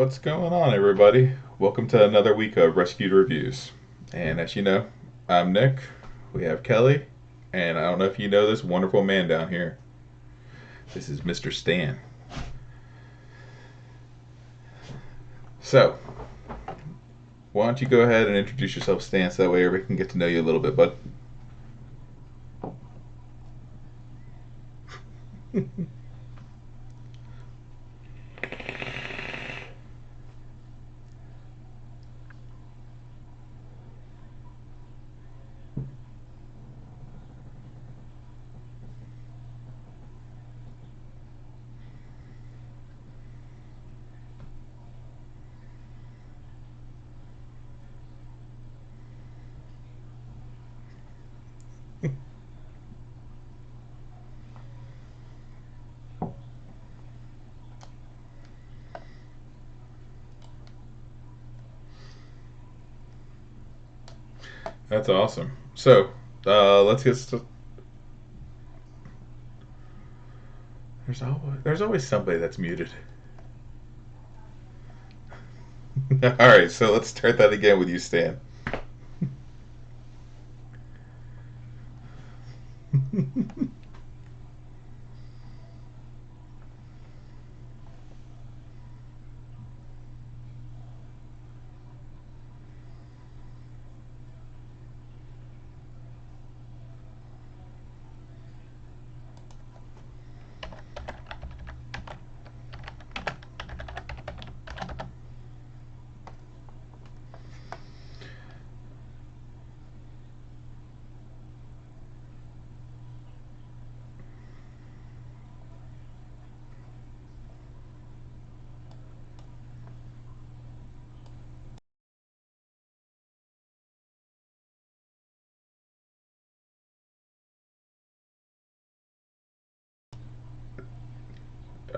What's going on, everybody? Welcome to another week of Rescued Reviews. And as you know, I'm Nick. We have Kelly, and I don't know if you know this wonderful man down here. This is Mr. Stan. So, why don't you go ahead and introduce yourself, Stan, so that way everybody can get to know you a little bit, bud. That's awesome. So, let's get started. There's always somebody that's muted. All right, so let's start that again with you, Stan.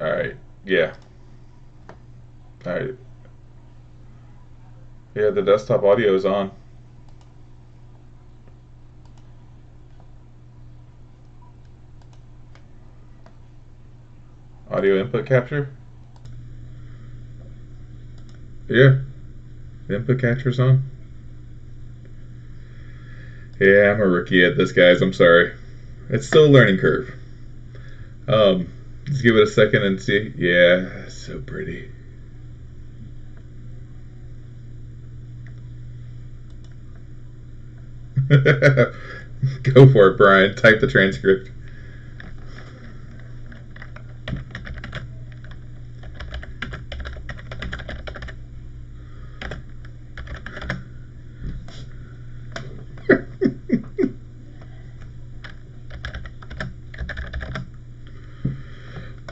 All right, yeah. All right, yeah. The desktop audio is on. Audio input capture. Yeah, the input capture's on. Yeah, I'm a rookie at this, guys. I'm sorry. It's still a learning curve. Just give it a second and see. Yeah, so pretty. Go for it, Brian. Type the transcript.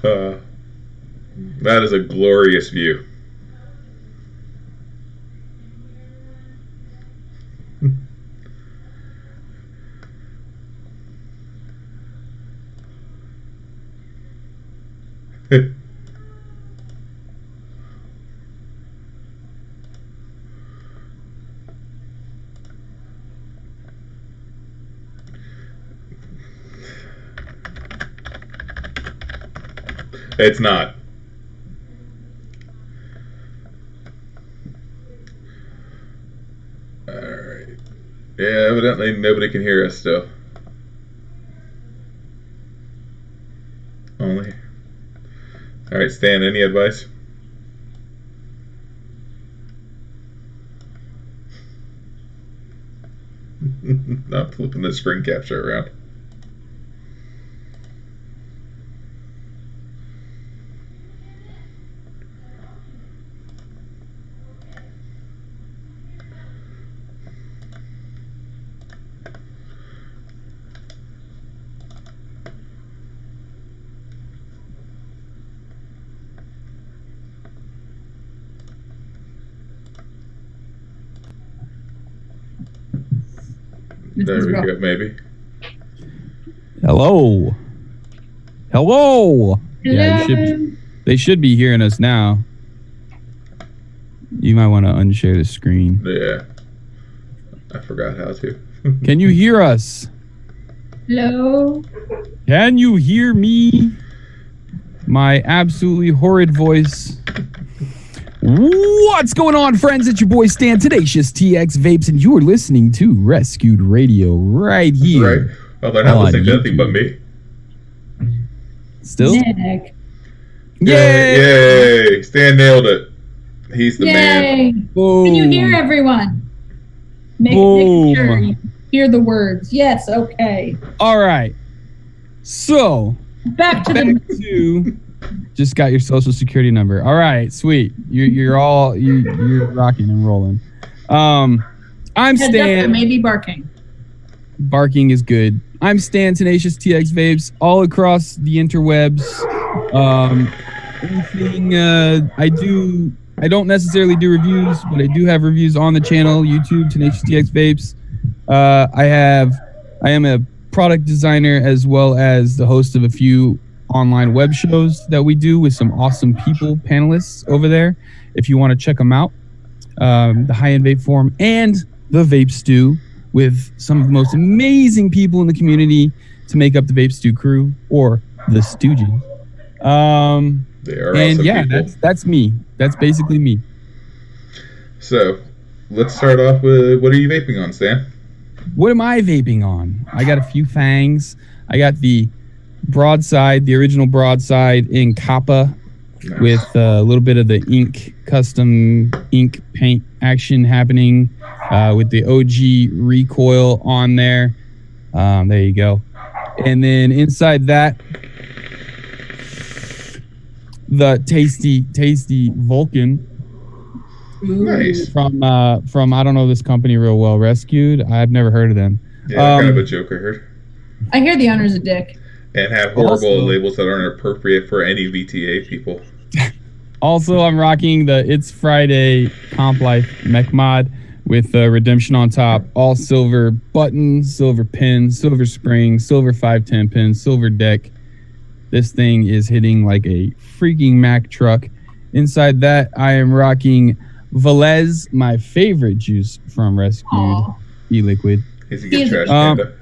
uh, that is a glorious view. It's not. Alright. Yeah, evidently nobody can hear us still. Only. Alright, Stan, any advice? Not flipping the screen capture around. There we go, maybe. Hello. Hello. Yeah, they should be hearing us now. You might want to unshare the screen. Yeah. I forgot how to. Can you hear us? Hello. Can you hear me? My absolutely horrid voice. What's going on, friends? It's your boy Stan, Tenacious TX Vapes, and you are listening to Rescued Radio right here. Right. Well, they're not on listening to anything but YouTube. me. Still? Nick. Yay! Yay! Stan nailed it. He's the man. Yay! Boom. Can you hear everyone? Boom. Make sure you hear the words. Yes, okay. All right. So, Back to back the to just got your social security number. All right, sweet. You're rocking and rolling. I'm heads up, I Stan. may be barking. Barking is good. I'm Stan, Tenacious TX Vapes, all across the interwebs. Anything I don't necessarily do reviews, but I do have reviews on the channel, YouTube, Tenacious TX Vapes. I am a product designer as well as the host of a few online web shows that we do with some awesome people, panelists over there. If you want to check them out, the High End Vape Forum and the Vape Stew with some of the most amazing people in the community to make up the Vape Stew crew or the Stooges. They are And awesome yeah, people. that's me. That's basically me. So, let's start off with what are you vaping on, Stan? What am I vaping on? I got a few fangs. I got the broadside, the original broadside in Kappa Nice. with a little bit of the custom ink paint action happening with the OG recoil on there. There you go. And then inside that, the tasty Vulcan Nice. from I don't know this company real well. Rescued. I've never heard of them. Yeah, kind of a joke I heard. I hear the owner's a dick. And have horrible Also- labels that aren't appropriate for any VTA people. Also, I'm rocking the It's Friday Comp Life mech mod with redemption on top, all silver button, silver pin, silver spring, silver 510 pin, silver deck. This thing is hitting like a freaking Mack truck. Inside that, I am rocking Velez, my favorite juice from Rescued Aw. e-liquid. He's a good He's- trash Um, panda.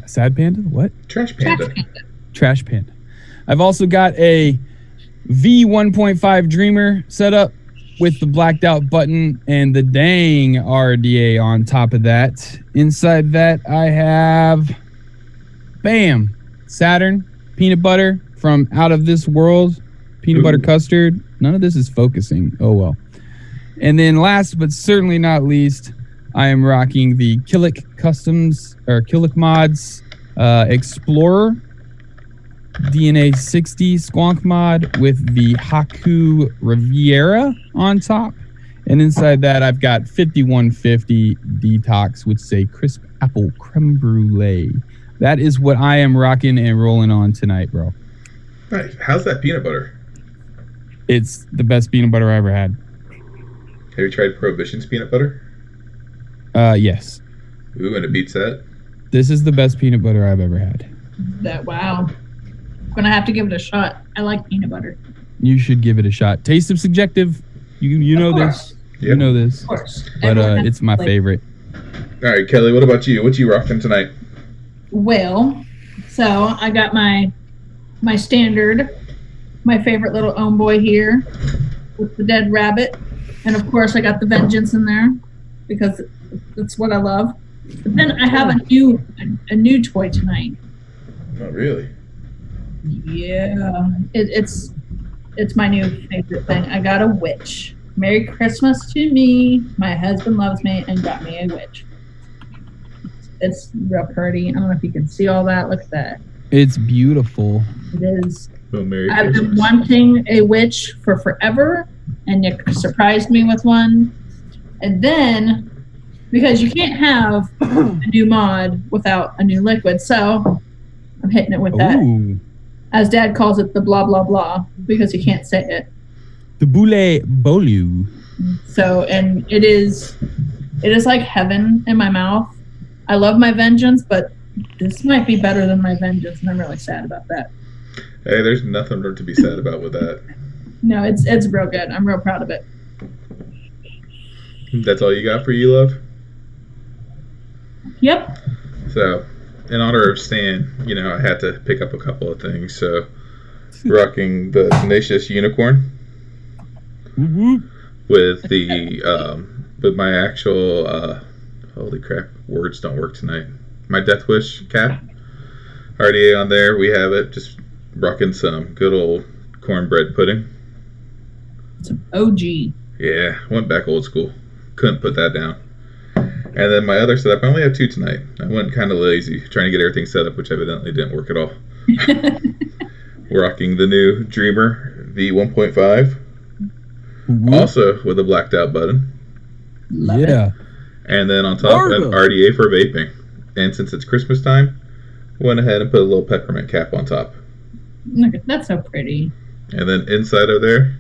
Sad Panda? What? Trash panda. Trash Panda. I've also got a V1.5 Dreamer set up with the blacked out button and the dang RDA on top of that. Inside that, I have, bam, Saturn peanut butter from Out of This World, peanut butter Ooh. custard. None of this is focusing. Oh well. And then last but certainly not least, I am rocking the Killick Customs or Killick Mods Explorer DNA 60 Squonk mod with the Haku Riviera on top. And inside that, I've got 5150 Detox, which is a crisp apple creme brulee. That is what I am rocking and rolling on tonight, bro. Nice. How's that peanut butter? It's the best peanut butter I ever had. Have you tried Prohibition's peanut butter? Yes. Ooh, and it beats that. This is the best peanut butter I've ever had. Wow. Gonna have to give it a shot. I like peanut butter. You should give it a shot. Taste of subjective. You know Of this. course. You Yep. know this. Of course. But Everyone has it's to my like- favorite. All right, Kelly, what about you? What you rocking tonight? Well, so I got my standard, my favorite little own boy here with the dead rabbit, and of course I got the vengeance in there because that's what I love. But then I have a new toy tonight. Not really. Yeah, it's my new favorite thing. I got a witch. Merry Christmas to me. My husband loves me and got me a witch. It's real pretty. I don't know if you can see all that. Look at that. It's beautiful. It is. Well, Merry I've been Christmas. wanting a witch for forever, and Nick surprised me with one. And then, because you can't have a new mod without a new liquid, so I'm hitting it with that. Ooh. As Dad calls it, the blah blah blah, because he can't say it. The Boule Bolu. So, and it is like heaven in my mouth. I love my vengeance, but this might be better than my vengeance, and I'm really sad about that. Hey, there's nothing to be sad about with that. No, it's real good. I'm real proud of it. That's all you got for you, love? Yep. So, in honor of Stan, I had to pick up a couple of things. So, rocking the Tenacious Unicorn. Whoop, with with my actual holy crap, words don't work tonight. My Death Wish cap. RDA on there. We have it. Just rocking some good old cornbread pudding. It's an OG. Yeah, went back old school. Couldn't put that down. And then my other setup, I only have 2 tonight. I went kind of lazy trying to get everything set up, which evidently didn't work at all. Rocking the new Dreamer V1.5. whoop. Also with a blacked out button. Love Yeah. it. And then on top, Marvel. an RDA for vaping. And since it's Christmas time, went ahead and put a little peppermint cap on top. Look, that's so pretty. And then inside of there,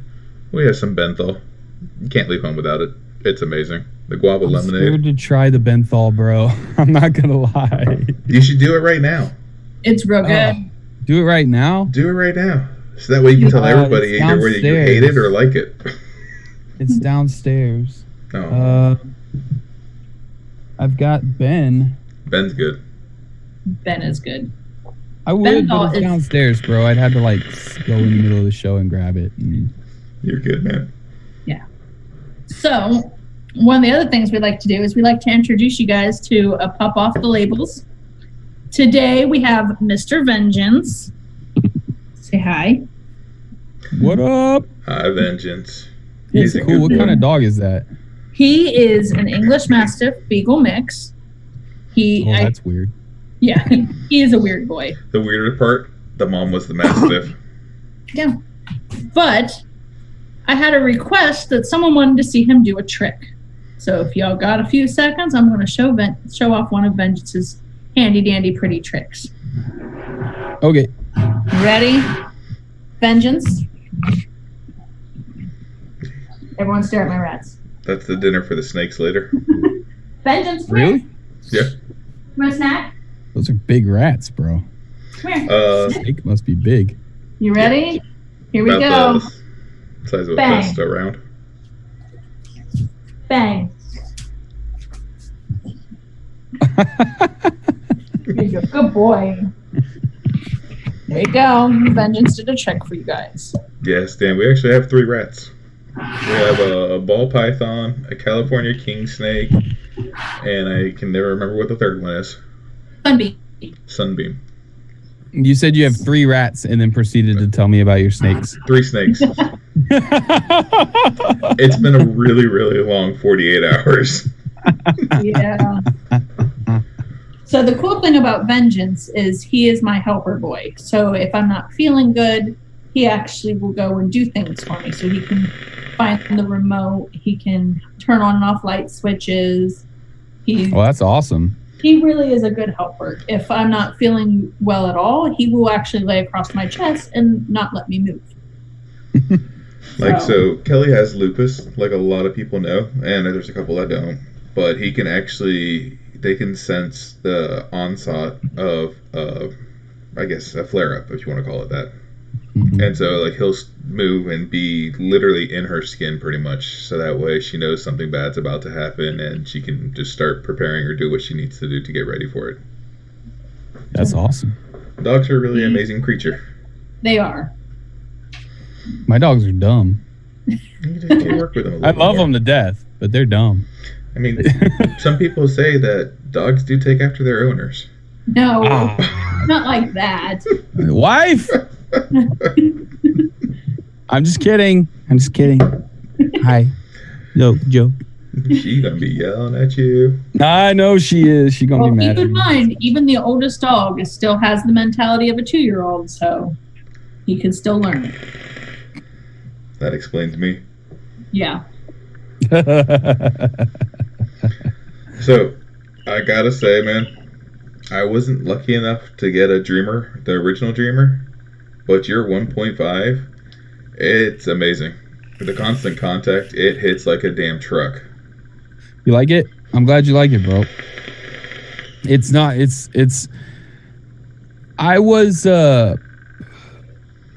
we have some Benthol. You can't leave home without it. It's amazing. The guava I'm lemonade. scared to try the Benthol, bro. I'm not gonna lie. You should do it right now. It's real good. Oh, do it right now. Do it right now. So that way you can tell everybody it's either whether you hate it or like it. It's downstairs. Oh, I've got Ben. Ben's good. Ben is good. I would, Benthol but it's is- downstairs, bro. I'd have to like go in the middle of the show and grab it. You're good, man. So, one of the other things we like to do is we like to introduce you guys to a Pop Off the Labels. Today we have Mr. Vengeance. Say hi. What up? Hi, Vengeance. It's He's a cool. good What boy. kind of dog is that? He is an English Mastiff Beagle mix. Oh, that's weird. Yeah, he is a weird boy. The weirder part, the mom was the Mastiff. Yeah. But I had a request that someone wanted to see him do a trick. So if y'all got a few seconds, I'm going to show off one of Vengeance's handy dandy pretty tricks. Okay. Ready? Vengeance. Everyone stare at my rats. That's the dinner for the snakes later. Vengeance, come Really? here. Yeah. Want a snack? Those are big rats, bro. Come here. Snake must be big. You ready? Here we go. About the size of a Bang. fist around. Bang. There you go. Good boy. There you go. Vengeance did a trick for you guys. Yes, Dan, we actually have 3 rats. We have a ball python, a California king snake, and I can never remember what the third one is. Sunbeam. Sunbeam. You said you have 3 rats and then proceeded to tell me about your snakes. 3 snakes. It's been a really, really long 48 hours. Yeah. So the cool thing about Vengeance is he is my helper boy. So if I'm not feeling good, he actually will go and do things for me. So he can find the remote. He can turn on and off light switches. Well, that's awesome. He really is a good helper. If I'm not feeling well at all, he will actually lay across my chest and not let me move. So Kelly has lupus, like a lot of people know, and there's a couple that don't. But he can actually, they can sense the onset of, I guess, a flare-up, if you want to call it that. Mhm. And so, like, he'll move and be literally in her skin pretty much. So that way she knows something bad's about to happen and she can just start preparing or do what she needs to do to get ready for it. That's awesome. Dogs are a really amazing creature. They are. My dogs are dumb. You just need to work with them a little I love more. them to death, but they're dumb. I mean, some people say that dogs do take after their owners. No, Ah. not like that. Wife! I'm just kidding. Hi. Joke. She gonna be yelling at you. I know she is. She gonna Well, be mad. keep at in me. mind, even the oldest dog still has the mentality of a 2-year-old, so he can still learn it. That explains me. Yeah. So, I gotta say, man, I wasn't lucky enough to get a Dreamer, the original Dreamer, but your 1.5, it's amazing. With the constant contact, it hits like a damn truck. You like it? I'm glad you like it, bro. It's not. I was.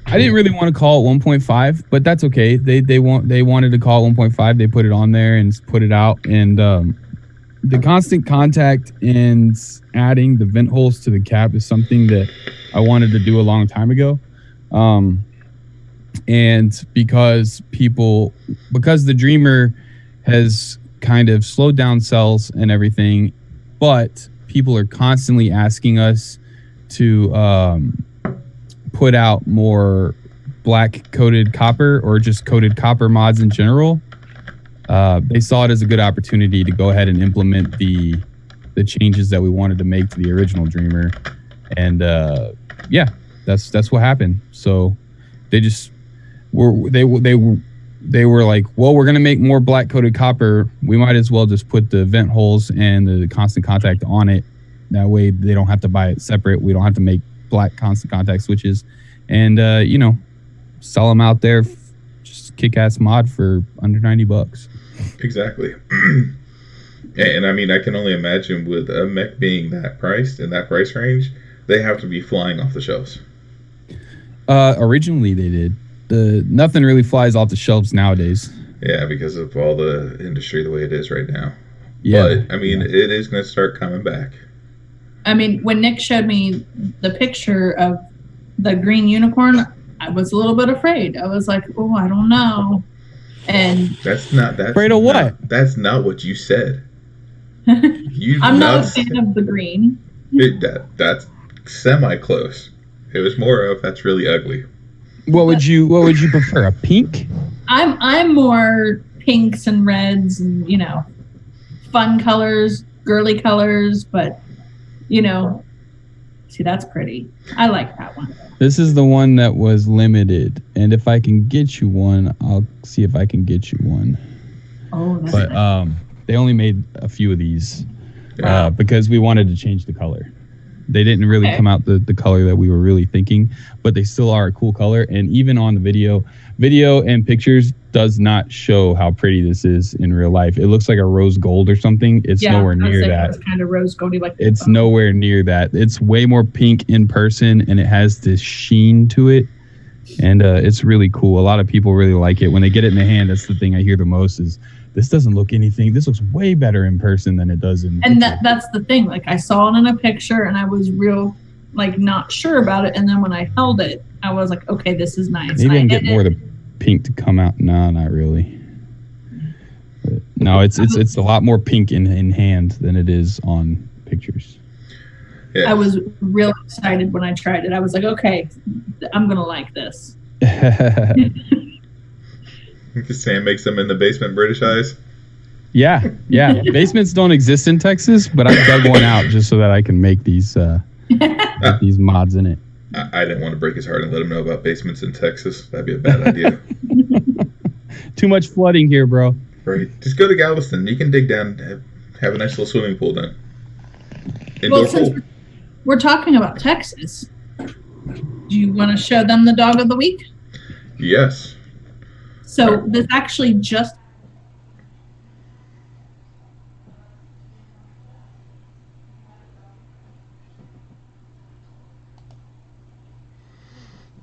I didn't really want to call it 1.5, but that's okay. They wanted to call it 1.5. They put it on there and put it out, and the constant contact and adding the vent holes to the cap is something that I wanted to do a long time ago. And because the Dreamer has kind of slowed down sales and everything, but people are constantly asking us to put out more black coated copper or just coated copper mods in general. They saw it as a good opportunity to go ahead and implement the changes that we wanted to make to the original Dreamer, and that's what happened. So they just they were like, well, we're gonna make more black coated copper. We might as well just put the vent holes and the constant contact on it. That way they don't have to buy it separate. We don't have to make black constant contact switches, and sell them out there. Just kick-ass mod for under $90. Exactly. And I mean, I can only imagine with a mech being that priced in that price range, they have to be flying off the shelves. Originally they did. Nothing really flies off the shelves nowadays. Yeah, because of all the industry the way it is right now. Yeah. But I mean, it is going to start coming back. I mean, when Nick showed me the picture of the green unicorn, I was a little bit afraid. I was like, oh, I don't know. And that's not afraid of what? That's not what you said. I'm not a fan of the green. That's semi close. It was more of that's really ugly. What would you prefer? A pink? I'm more pinks and reds and fun colors, girly colors, but see, that's pretty. I like that one. This is the one that was limited, and if I can get you one, I'll see if I can get you one. Oh, that's but nice. They only made a few of these because we wanted to change the color. They didn't really come out the color that we were really thinking, but they still are a cool color. And even on the video and pictures does not show how pretty this is in real life. It looks like a rose gold or something. It's nowhere near that. It's kind of rose goldy like. It's nowhere near that. It's way more pink in person, and it has this sheen to it, and it's really cool. A lot of people really like it when they get it in the hand. That's the thing I hear the most is. This doesn't look anything. This looks way better in person than it does in. And that's the thing. Like I saw it in a picture, and I was real, not sure about it. And then when I held it, I was like, okay, this is nice. Maybe I can get more of the pink to come out. No, not really. But no, it's a lot more pink in hand than it is on pictures. Yeah. I was real excited when I tried it. I was like, okay, I'm gonna like this. Sam makes them in the basement British eyes. Yeah. Basements don't exist in Texas, but I dug one out just so that I can make these these mods in it. I didn't want to break his heart and let him know about basements in Texas. That'd be a bad idea. Too much flooding here, bro. Right. Just go to Galveston. You can dig down, have a nice little swimming pool done. Indoor pool. We're talking about Texas. Do you want to show them the dog of the week? Yes. So this actually just.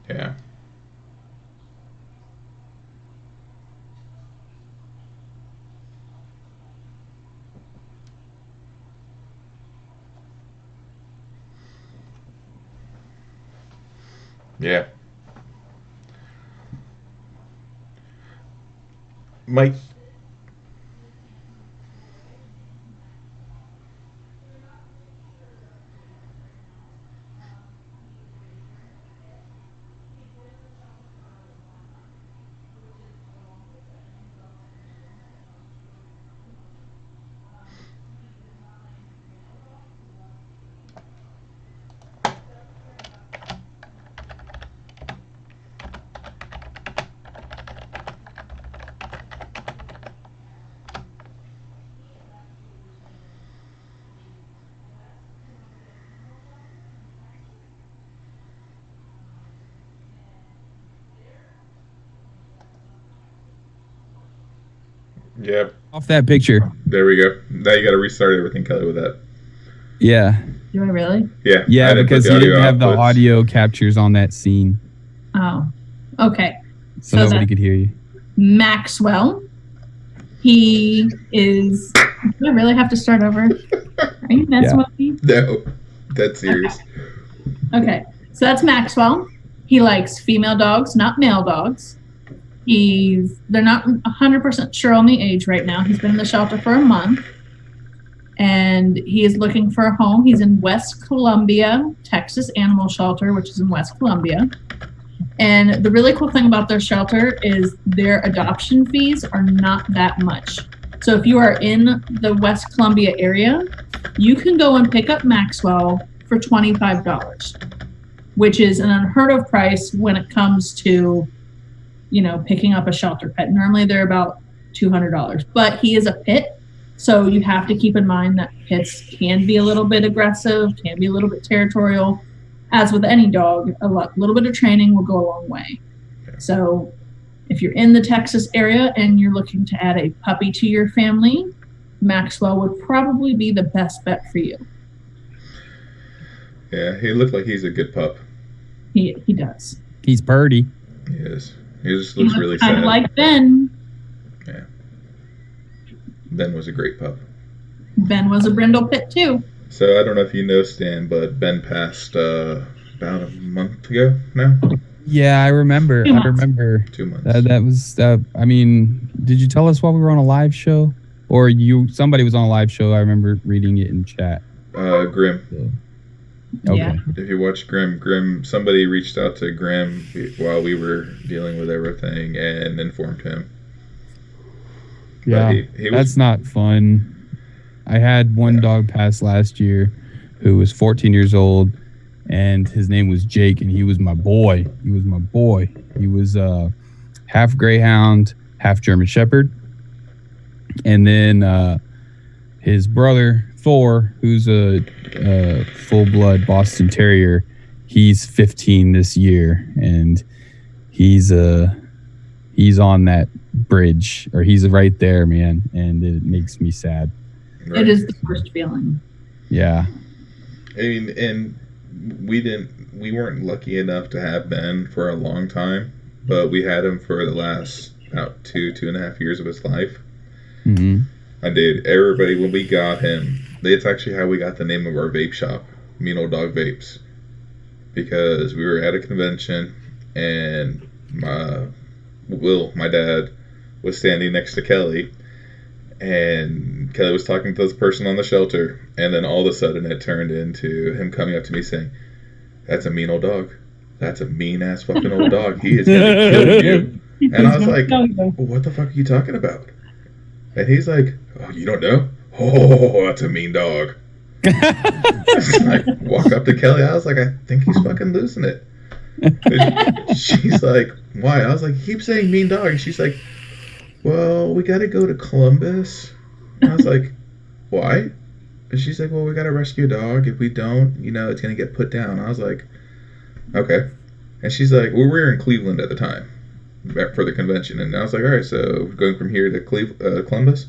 Yeah. Yeah. Mike. Yeah. Off that picture. There we go. Now you got to restart everything, Kelly, with that. Yeah. Do I really? Yeah. Yeah, because you didn't have the audio captures on that scene. Oh, okay. So nobody could hear you. Maxwell. He is. Do I really have to start over? Are you messing with me? No, that's serious. Okay. So that's Maxwell. He likes female dogs, not male dogs. They're not 100% sure on the age right now. He's been in the shelter for a month, and he is looking for a home. He's in West Columbia, Texas Animal Shelter, which is in West Columbia. And the really cool thing about their shelter is their adoption fees are not that much. So if you are in the West Columbia area, you can go and pick up Maxwell for $25, which is an unheard of price when it comes to, picking up a shelter pet. Normally they're about $200, but he is a pit. So you have to keep in mind that pits can be a little bit aggressive, can be a little bit territorial. As with any dog, a little bit of training will go a long way. So if you're in the Texas area and you're looking to add a puppy to your family, Maxwell would probably be the best bet for you. Yeah, he looked like he's a good pup. He does. He's purdy. He is. He just looks really sad. Kind of like Ben. Yeah. Ben was a great pup. Ben was a brindle pit too. So I don't know if you know, Stan, but Ben passed about a month ago now. Yeah, I remember. 2 months. I remember. 2 months. That was. I mean, did you tell us while we were on a live show, or somebody was on a live show? I remember reading it in chat. Grim. Okay. Yeah. If you watch Grim, somebody reached out to Grim while we were dealing with everything and informed him. Yeah, he that's not fun. I had one dog pass last year who was 14 years old, and his name was Jake, and he was my boy. He was half Greyhound, half German Shepherd. And then his brother, Thor, who's a full-blood Boston Terrier, he's 15 this year, and he's on that bridge, or he's right there, man, and it makes me sad. Right. It is the worst feeling. Yeah. I mean, and we weren't lucky enough to have Ben for a long time, but we had him for the last about 2.5 years of his life. Mm-hmm. Everybody, when we got him, it's actually how we got the name of our vape shop, Mean Old Dog Vapes, because we were at a convention and my dad was standing next to Kelly, and Kelly was talking to this person on the shelter, and then all of a sudden it turned into him coming up to me saying, "That's a mean old dog. That's a mean ass fucking old dog. He is gonna kill you." And I was like, "What the fuck are you talking about?" And he's like, "Oh, you don't know? Oh, that's a mean dog." I walk up to Kelly. I was like, "I think he's fucking losing it." And she's like, "Why?" I was like, "Keep saying mean dog." And she's like, "Well, we got to go to Columbus." And I was like, "Why?" And she's like, "Well, we got to rescue a dog. If we don't, it's going to get put down." I was like, "Okay." And she's like, "Well, we were in Cleveland at the time for the convention." And I was like, "All right, so going from here to Columbus?"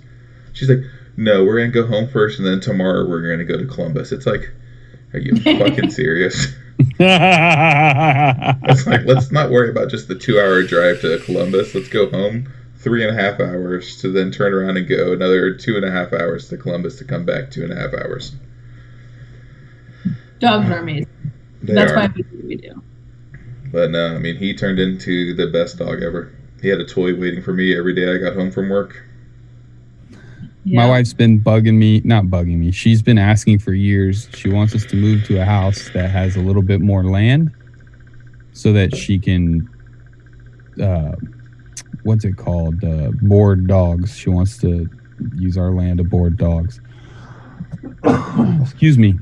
She's like, "No, we're going to go home first, and then tomorrow we're going to go to Columbus." It's like, are you fucking serious? It's like, let's not worry about just the 2-hour drive to Columbus. Let's go home 3.5 hours to then turn around and go another 2.5 hours to Columbus to come back 2.5 hours. Dogs are amazing. That's why we do what we do. But no, I mean, he turned into the best dog ever. He had a toy waiting for me every day I got home from work. Yeah. My wife's been not bugging me. She's been asking for years. She wants us to move to a house that has a little bit more land so that she can, what's it called? Board dogs. She wants to use our land to board dogs. Excuse me.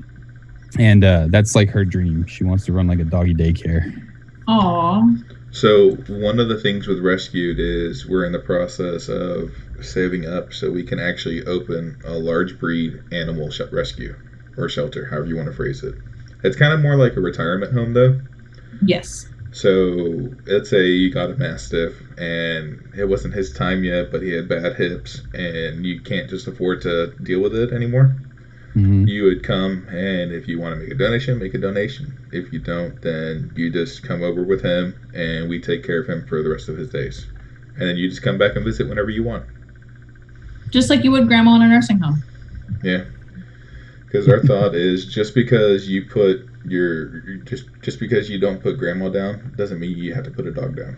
And that's like her dream. She wants to run like a doggy daycare. Aw. So one of the things with Rescued is we're in the process of saving up so we can actually open a large breed animal rescue or shelter, however you want to phrase it. It's kind of more like a retirement home though. Yes. So let's say you got a Mastiff and it wasn't his time yet, but he had bad hips and you can't just afford to deal with it anymore. Mm-hmm. You would come, and if you want to make a donation, make a donation. If you don't, then you just come over with him and we take care of him for the rest of his days. And then you just come back and visit whenever you want. Just like you would grandma in a nursing home. Yeah. Because our thought is just because you put You're just because you don't put grandma down doesn't mean you have to put a dog down.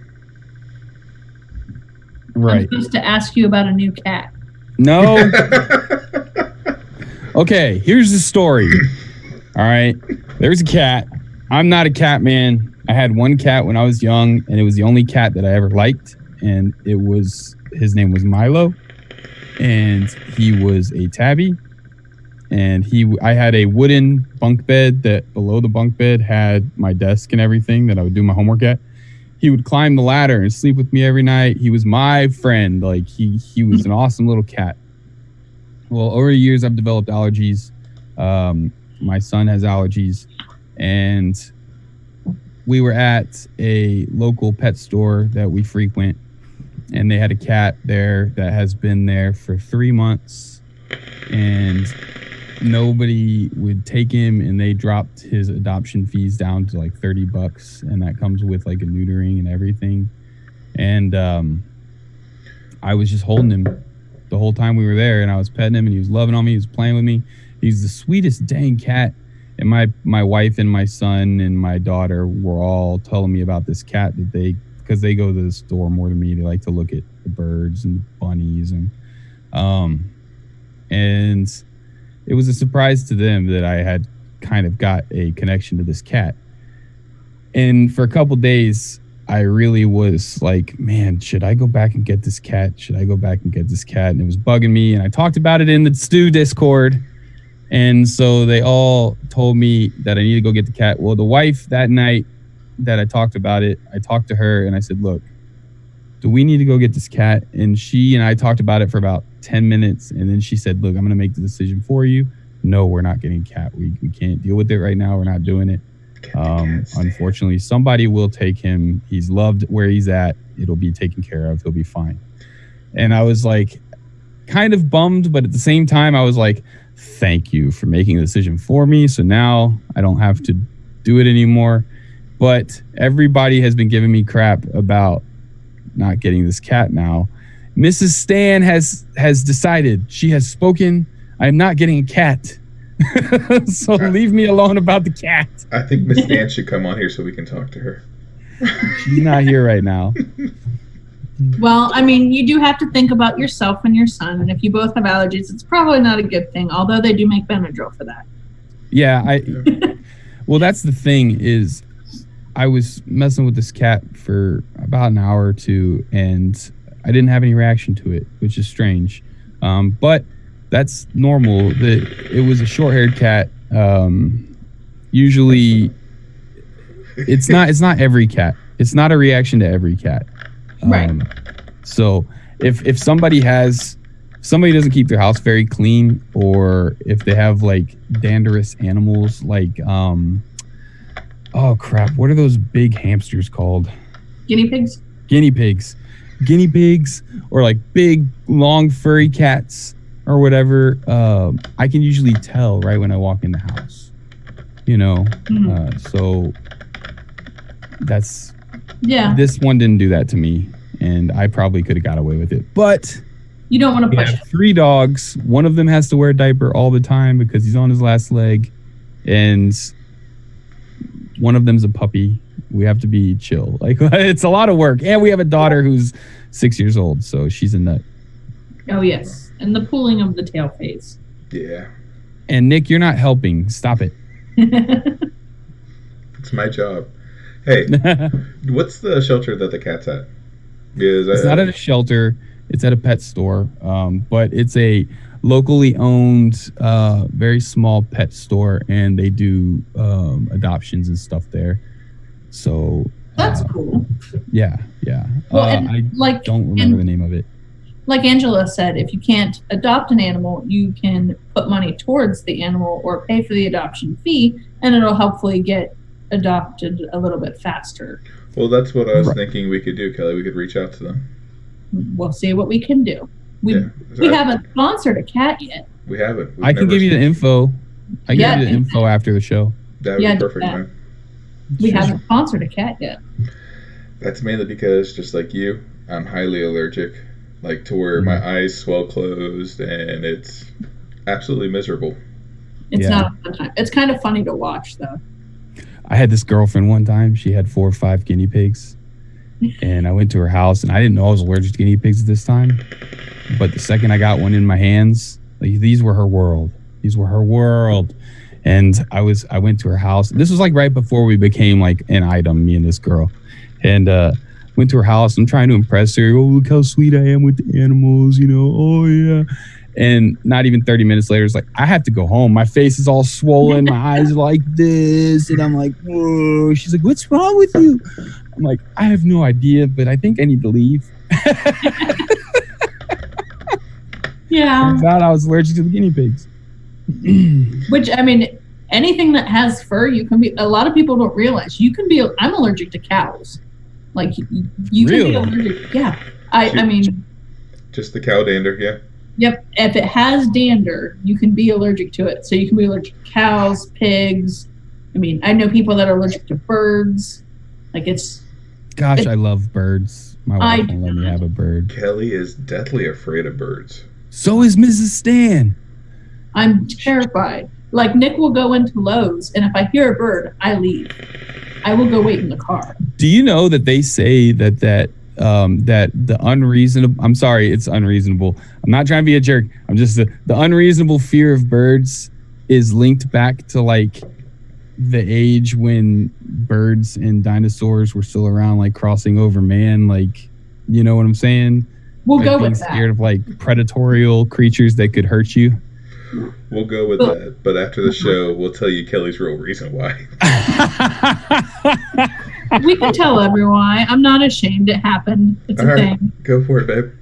I'm Right. supposed to ask you about a new cat. No. Okay, here's the story. All right. There's a cat. I'm not a cat man. I had one cat when I was young, and it was the only cat that I ever liked. And his name was Milo. And he was a tabby. And I had a wooden bunk bed that below the bunk bed had my desk and everything that I would do my homework at. He would climb the ladder and sleep with me every night. He was my friend. Like he was an awesome little cat. Well, over the years, I've developed allergies. My son has allergies, and we were at a local pet store that we frequent, and they had a cat there that has been there for 3 months, and nobody would take him, and they dropped his adoption fees down to like $30, and that comes with like a neutering and everything. And I was just holding him the whole time we were there, and I was petting him, and he was loving on me. He was playing with me. He's the sweetest dang cat. And my wife and my son and my daughter were all telling me about this cat that because they go to the store more than me. They like to look at the birds and the bunnies, and it was a surprise to them that I had kind of got a connection to this cat. And for a couple days, I really was like, man, should I go back and get this cat? Should I go back and get this cat? And it was bugging me. And I talked about it in the Stew Discord. And so they all told me that I need to go get the cat. Well, the wife that night that I talked about it, I talked to her and I said, look, do we need to go get this cat? And she and I talked about it for about 10 minutes. And then she said, look, I'm going to make the decision for you. No, we're not getting a cat. We can't deal with it right now. We're not doing it. Unfortunately, somebody will take him. He's loved where he's at. It'll be taken care of. He'll be fine. And I was like, kind of bummed, but at the same time, I was like, thank you for making a decision for me. So now I don't have to do it anymore. But everybody has been giving me crap about not getting this cat now. Mrs. Stan has decided. She has spoken. I am not getting a cat. So leave me alone about the cat. I think Miss Stan should come on here so we can talk to her. She's not here right now. Well, I mean, you do have to think about yourself and your son. And if you both have allergies, it's probably not a good thing, although they do make Benadryl for that. Yeah, well, that's the thing is I was messing with this cat for about an hour or two, and I didn't have any reaction to it, which is strange. But that's normal. It was a short-haired cat. Usually, it's not every cat. It's not a reaction to every cat. Right. So if somebody doesn't keep their house very clean, or if they have like dangerous animals, like oh crap, what are those big hamsters called? Guinea pigs? Guinea pigs, or like big long furry cats or whatever. I can usually tell right when I walk in the house, so that's, yeah. This one didn't do that to me, and I probably could have got away with it. But you don't want to we push have it. 3 dogs. One of them has to wear a diaper all the time because he's on his last leg, and one of them's a puppy. We have to be chill. Like, it's a lot of work. And we have a daughter who's 6 years old, so she's a nut. Oh, yes. And the pulling of the tail phase. Yeah. And Nick, you're not helping. Stop it. It's my job. Hey, what's the shelter that the cat's at? It's not at a shelter. It's at a pet store. But it's a locally owned, very small pet store, and they do adoptions and stuff there. So that's cool. Yeah. Well, I don't remember the name of it. Like Angela said, if you can't adopt an animal, you can put money towards the animal or pay for the adoption fee, and it'll hopefully get adopted a little bit faster. Well, that's what I was thinking we could do, Kelly. We could reach out to them. We'll see what we can do. We haven't sponsored a cat yet. We haven't. I can give you the info. I can give you the info after the show. That would be perfect, man. We haven't sponsored a cat yet. That's mainly because, just like you, I'm highly allergic. Like to where my eyes swell closed, and it's absolutely miserable. It's not a fun time. It's kind of funny to watch, though. I had this girlfriend one time. She had 4 or 5 guinea pigs. And I went to her house, and I didn't know I was allergic to guinea pigs at this time. But the second I got one in my hands, like, these were her world. These were her world. And I went to her house. This was like right before we became like an item, me and this girl. And went to her house. I'm trying to impress her. Oh, look how sweet I am with the animals, you know. Oh, yeah. And not even 30 minutes later, it's like, I have to go home. My face is all swollen. My eyes are like this. And I'm like, whoa. She's like, what's wrong with you? I'm like, I have no idea, but I think I need to leave. Yeah. Turns out I was allergic to the guinea pigs. Which, I mean, anything that has fur, you can be. A lot of people don't realize you can be. I'm allergic to cows. Like, you can be allergic. Yeah. I mean, just the cow dander. Yeah. Yep. If it has dander, you can be allergic to it. So you can be allergic to cows, pigs. I mean, I know people that are allergic to birds. Like, Gosh, I love birds. My wife won't let me have a bird. Kelly is deathly afraid of birds. So is Mrs. Stan. I'm terrified. Like, Nick will go into Lowe's, and if I hear a bird, I leave. I will go wait in the car. Do you know that they say that the unreasonable, I'm sorry, it's unreasonable. I'm not trying to be a jerk. I'm just the unreasonable fear of birds is linked back to like the age when birds and dinosaurs were still around, like crossing over man. Like, you know what I'm saying? We'll like go being with that. Scared of like predatorial creatures that could hurt you. We'll go with that, but after the show, we'll tell you Kelly's real reason why. We can tell everyone. I'm not ashamed. It happened. It's a thing. Go for it, babe.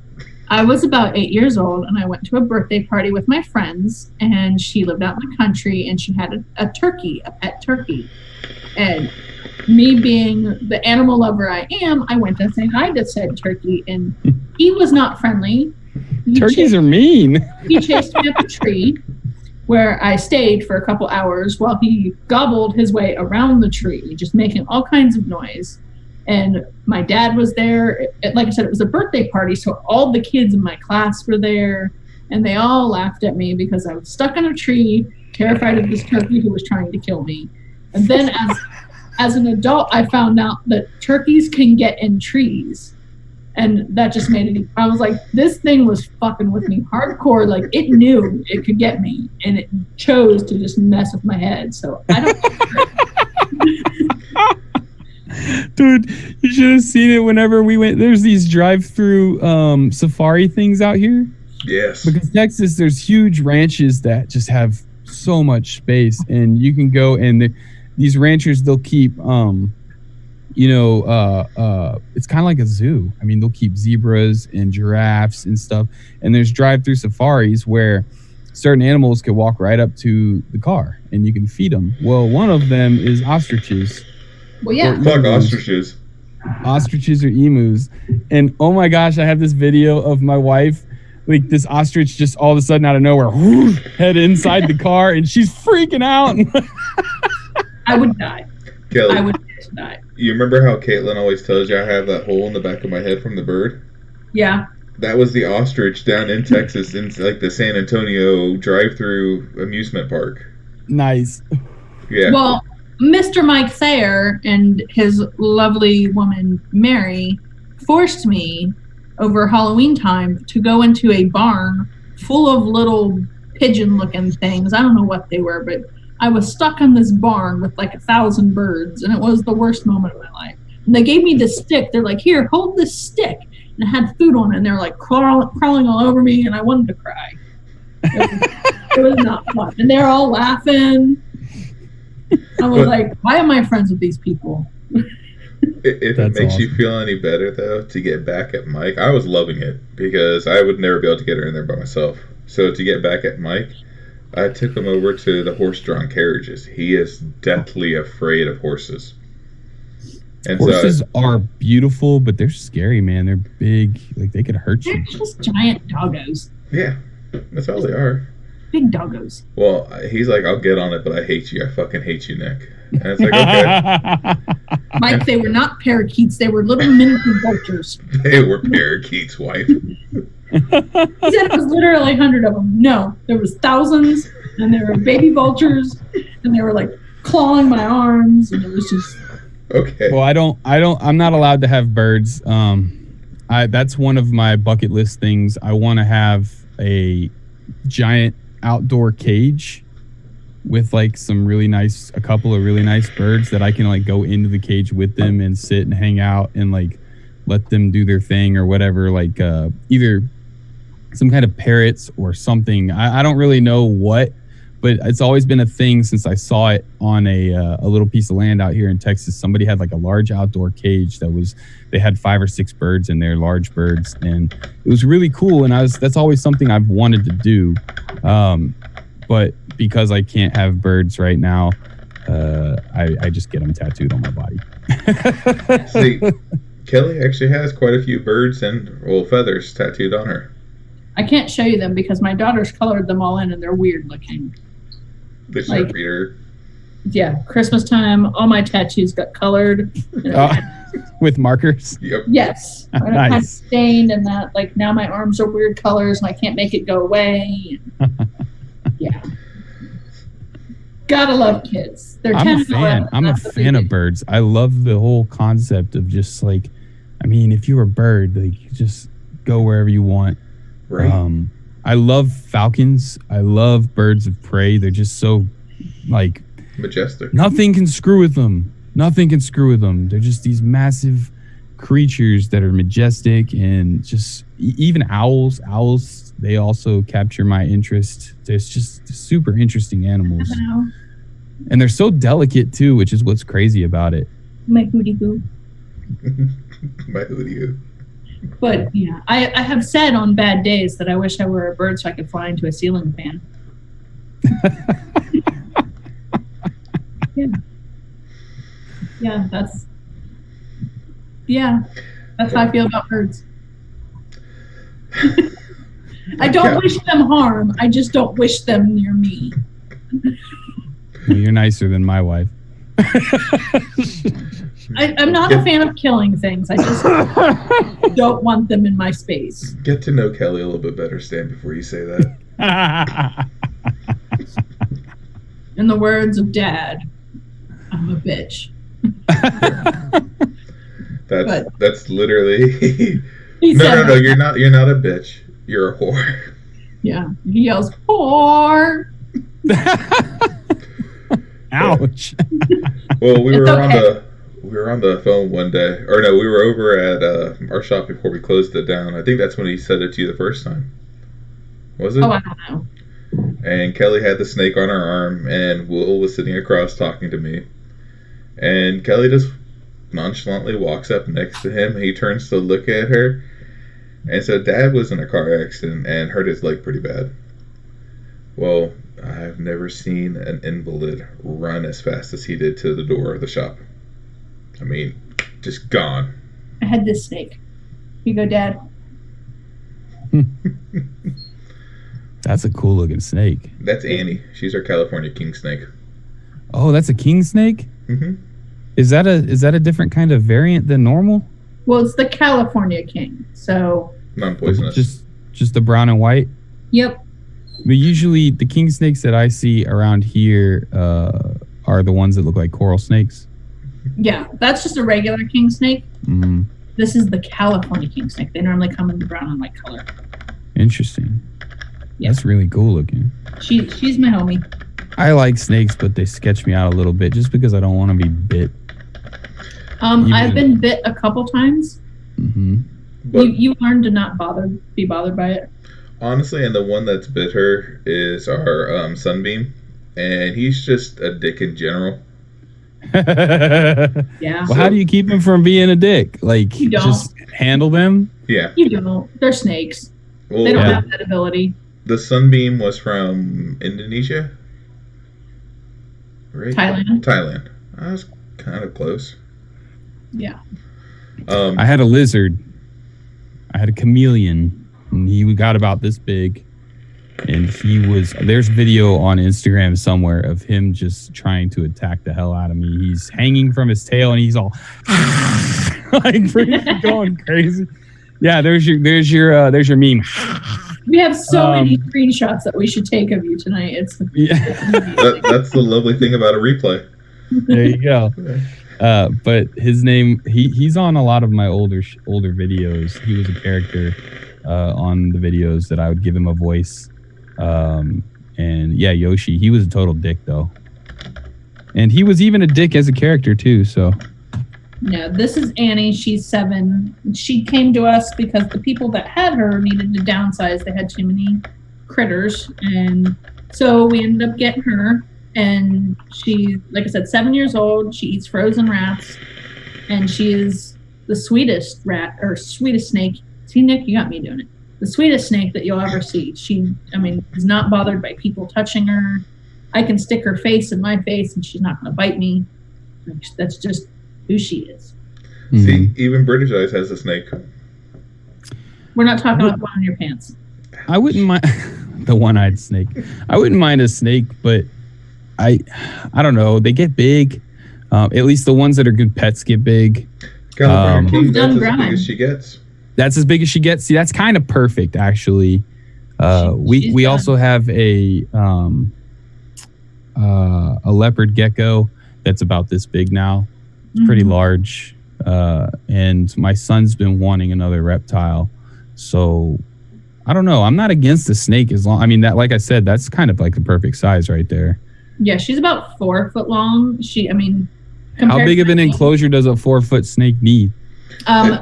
I was about 8 years old, and I went to a birthday party with my friends, and she lived out in the country, and she had a turkey, a pet turkey. And me being the animal lover I am, I went to say hi to said turkey, and he was not friendly. Turkeys are mean. He chased me up a tree where I stayed for a couple hours while he gobbled his way around the tree, just making all kinds of noise. And my dad was there. Like I said, it was a birthday party, so all the kids in my class were there, and they all laughed at me because I was stuck in a tree, terrified of this turkey who was trying to kill me. And then as an adult, I found out that turkeys can get in trees. And that just made it, I was like, this thing was fucking with me hardcore. Like, it knew it could get me, and it chose to just mess with my head. So I don't. Dude, you should have seen it whenever we went. There's these drive-through safari things out here. Yes. Because Texas, there's huge ranches that just have so much space, and you can go and these ranchers, they'll keep it's kind of like a zoo. I mean, they'll keep zebras and giraffes and stuff. And there's drive-through safaris where certain animals can walk right up to the car and you can feed them. Well, one of them is ostriches. Well, yeah. Fuck ostriches. Ostriches or emus. And oh my gosh, I have this video of my wife, like this ostrich just all of a sudden out of nowhere, head inside the car, and she's freaking out. I would die. Kelly, I would die. You remember how Caitlin always tells you I have that hole in the back of my head from the bird? Yeah. That was the ostrich down in Texas, in like the San Antonio drive-through amusement park. Nice. Yeah. Well, Mr. Mike Thayer and his lovely woman Mary forced me over Halloween time to go into a barn full of little pigeon-looking things. I don't know what they were, but I was stuck in this barn with like 1,000 birds, and it was the worst moment of my life. And they gave me this stick. They're like, here, hold this stick. And it had food on it, and they were like crawling all over me, and I wanted to cry. It was not fun. And they're all laughing. I was like, why am I friends with these people? If it makes you feel any better, though, to get back at Mike, I was loving it because I would never be able to get her in there by myself. So to get back at Mike, I took him over to the horse-drawn carriages. He is deathly afraid of horses. And horses are beautiful, but they're scary, man. They're big. Like, they could hurt you. They're just giant doggos. Yeah, that's all they are. Big doggos. Well, he's like, I'll get on it, but I hate you. I fucking hate you, Nick. And it's like, okay. Mike, they were not parakeets. They were little miniature vultures. They were parakeets, wife. He said it was literally 100 of them. No, there was thousands, and there were baby vultures, and they were like clawing my arms, and it was just. Okay. Well, I'm not allowed to have birds. That's one of my bucket list things. I want to have a giant outdoor cage with like a couple of really nice birds that I can like go into the cage with them and sit and hang out and like let them do their thing or whatever. Like either some kind of parrots or something. I don't really know what, but it's always been a thing since I saw it on a little piece of land out here in Texas. Somebody had like a large outdoor cage they had 5 or 6 birds in there, large birds, and it was really cool. And that's always something I've wanted to do. But because I can't have birds right now, I just get them tattooed on my body. See, Kelly actually has quite a few birds and feathers tattooed on her. I can't show you them because my daughter's colored them all in, and they're weird looking. They should read her. Yeah, Christmas time, all my tattoos got colored. With markers? Yep. Yes. Nice. Kind of stained, and that, like, now my arms are weird colors, and I can't make it go away. Yeah. Gotta love kids. They're I'm a fan. I'm a fan of birds. I love the whole concept of just like, I mean, if you're a bird, like, just go wherever you want. Right. I love falcons. I love birds of prey. They're just so like majestic. Nothing can screw with them. They're just these massive creatures that are majestic, and just even owls. Owls, they also capture my interest. There's just super interesting animals. And they're so delicate too, which is what's crazy about it. My hootie hoo. My hootie hoo. But yeah, I have said on bad days that I wish I were a bird so I could fly into a ceiling fan. Yeah, that's how I feel about birds. I don't wish them harm. I just don't wish them near me. Well, you're nicer than my wife. I'm not a fan of killing things. I just don't want them in my space. Get to know Kelly a little bit better, Stan, before you say that. In the words of Dad, I'm a bitch. That's literally no, you're not a bitch, you're a whore. Yeah, he yells whore. Ouch. Well, we were on the phone one day, or no, we were over at our shop before we closed it down. I think that's when he said it to you the first time. Was it? Oh, I don't know. And Kelly had the snake on her arm, and Will was sitting across talking to me. And Kelly just nonchalantly walks up next to him. He turns to look at her and said, Dad was in a car accident and hurt his leg pretty bad. Well, I've never seen an invalid run as fast as he did to the door of the shop. I mean, just gone. I had this snake. Here you go, Dad. That's a cool looking snake. That's Annie. She's our California king snake. Oh, that's a king snake? Mm-hmm. Is that a different kind of variant than normal? Well, it's the California king, so non-poisonous. Just the brown and white? Yep. But usually the king snakes that I see around here are the ones that look like coral snakes. Yeah, that's just a regular king snake. Mm-hmm. This is the California king snake. They normally come in the brown and white color. Interesting. Yeah. That's really cool looking. She's my homie. I like snakes, but they sketch me out a little bit just because I don't want to be bit. I've been bit a couple times. Mm-hmm. You learn to not be bothered by it. Honestly, and the one that's bit her is our Sunbeam, and he's just a dick in general. Yeah. Well, how do you keep him from being a dick? Like, you don't. Just handle them? Yeah. You don't. They're snakes. Well, they don't have that ability. The Sunbeam was from Indonesia? Right? Thailand. I was kind of close. Yeah. I had a lizard. I had a chameleon, and he got about this big. And there's video on Instagram somewhere of him just trying to attack the hell out of me. He's hanging from his tail, and he's all like freaking going crazy. Yeah, there's your meme. We have so many screenshots that we should take of you tonight. That's the lovely thing about a replay. There you go. But his name, he's on a lot of my older videos. He was a character on the videos that I would give him a voice. And yeah, Yoshi, he was a total dick though. And he was even a dick as a character too, so. No, this is Annie. She's 7. She came to us because the people that had her needed to downsize. They had too many critters. And so we ended up getting her. And she's, like I said, 7 years old. She eats frozen rats. And she is the sweetest rat, or sweetest snake. See, Nick, you got me doing it. The sweetest snake that you'll ever see. She, is not bothered by people touching her. I can stick her face in my face and she's not going to bite me. That's just who she is. See, even British Eyes has a snake. We're not talking about one in your pants. I wouldn't mind the one-eyed snake. I wouldn't mind a snake, but I don't know. They get big. At least the ones that are good pets get big. California King, that's as big as she gets. That's as big as she gets. See, that's kind of perfect, actually. We also have a leopard gecko that's about this big now. It's pretty large. And my son's been wanting another reptile. So I don't know. I'm not against the snake as long. That, like I said, that's kind of like the perfect size right there. Yeah, she's about 4 foot long. How big of an enclosure does a 4-foot snake need?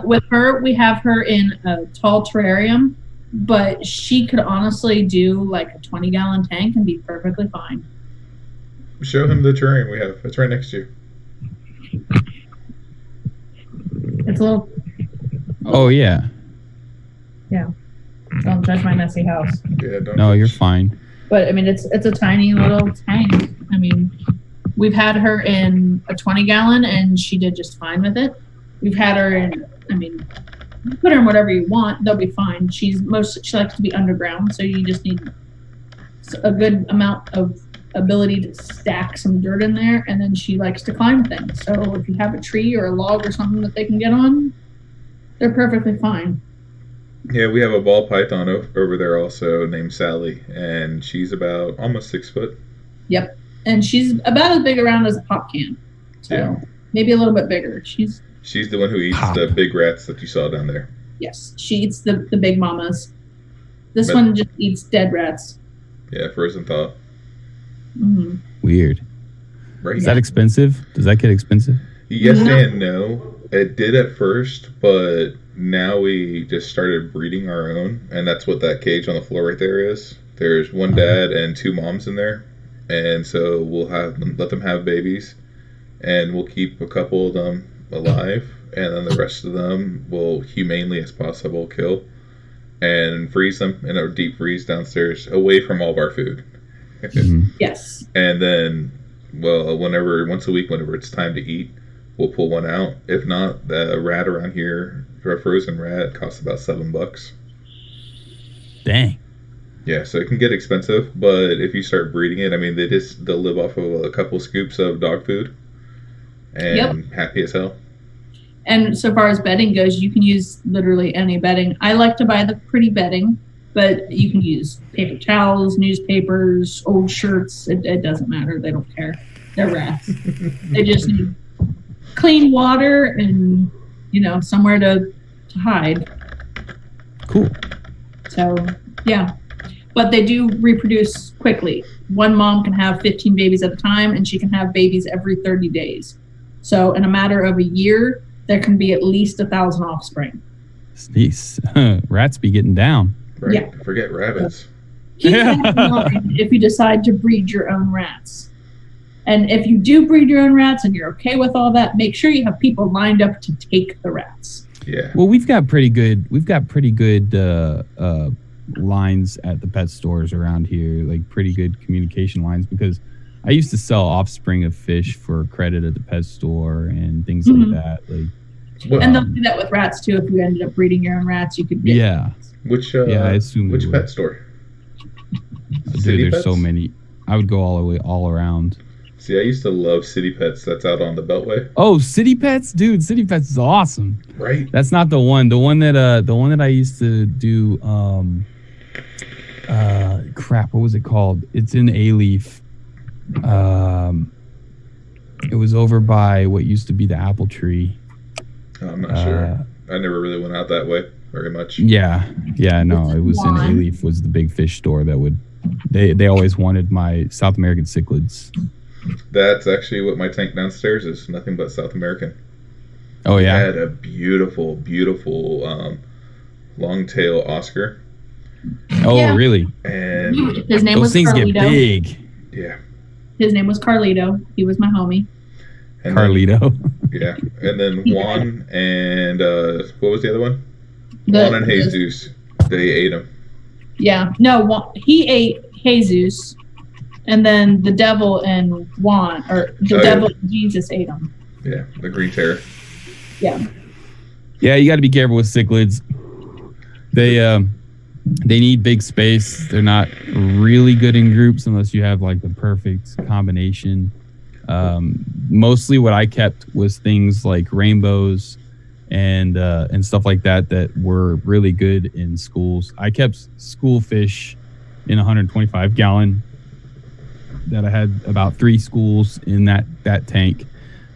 With her, we have her in a tall terrarium, but she could honestly do like a 20-gallon tank and be perfectly fine. Show him the terrarium we have. It's right next to you. It's a little. Oh yeah. Yeah. Don't judge my messy house. Yeah, don't. No, you're fine. But it's a tiny little tank. We've had her in a 20-gallon and she did just fine with it. We've had her in. Put her in whatever you want; they'll be fine. She likes to be underground, so you just need a good amount of ability to stack some dirt in there, and then she likes to climb things. So if you have a tree or a log or something that they can get on, they're perfectly fine. Yeah, we have a ball python over there also named Sally, and she's about almost 6 foot. Yep, and she's about as big around as a pop can. So yeah. Maybe a little bit bigger. She's the one who eats the big rats that you saw down there. Yes, she eats the big mamas. This one just eats dead rats. Yeah, frozen thaw. Mm-hmm. Weird. Right. Is that expensive? Does that get expensive? Yes and no. It did at first, but now we just started breeding our own, and that's what that cage on the floor right there is. There's one dad and 2 moms in there, and so we'll let them have babies, and we'll keep a couple of them alive, and then the rest of them we'll humanely as possible kill and freeze them in a deep freeze downstairs away from all of our food. Yes. And then, once a week, whenever it's time to eat, we'll pull one out. If not, the rat around here, for a frozen rat, costs about $7. Dang. Yeah, so it can get expensive, but if you start breeding it, they'll live off of a couple scoops of dog food, and happy as hell. And so far as bedding goes, you can use literally any bedding. I like to buy the pretty bedding, but you can use paper towels, newspapers, old shirts. It doesn't matter. They don't care. They're rats. They just need clean water and, somewhere to hide. Cool. So, yeah. But they do reproduce quickly. One mom can have 15 babies at a time, and she can have babies every 30 days. So in a matter of a year, there can be at least 1,000 offspring. These rats be getting down. Right. Yeah. Forget rabbits. Keep that in mind if you decide to breed your own rats. And if you do breed your own rats and you're okay with all that, make sure you have people lined up to take the rats. Yeah. Well, we've got pretty good lines at the pet stores around here, like pretty good communication lines, because I used to sell offspring of fish for credit at the pet store and things like that. And they'll do that with rats too. If you ended up breeding your own rats, you could get rats. I assume which pet store? Dude, there's so many. I would go all around. See, I used to love City Pets. That's out on the Beltway. Oh, City Pets, dude! City Pets is awesome. Right. That's not the one. The one that I used to do. Crap. What was it called? It's in A-Leaf. It was over by what used to be the apple tree. I'm not sure. I never really went out that way very much. Yeah, no, it was in A-Leaf was the big fish store that would. They always wanted my South American cichlids. That's actually what my tank downstairs is. Nothing but South American. Oh yeah. I had a beautiful, beautiful long tail Oscar. Oh yeah. Really? And his name those was things Carlito. Get big. Yeah. His name was Carlito. He was my homie. And Carlito. Then, yeah, and then Juan and what was the other one? Juan and Jesus. They ate him. Yeah, no, he ate Jesus, and then the devil and Juan, or the devil and Jesus ate him. Yeah, the green terror. Yeah. Yeah, you got to be careful with cichlids. They need big space. They're not really good in groups unless you have like the perfect combination. Mostly what I kept was things like rainbows and stuff like that were really good in schools. I kept school fish in 125 gallon that I had about 3 schools in that tank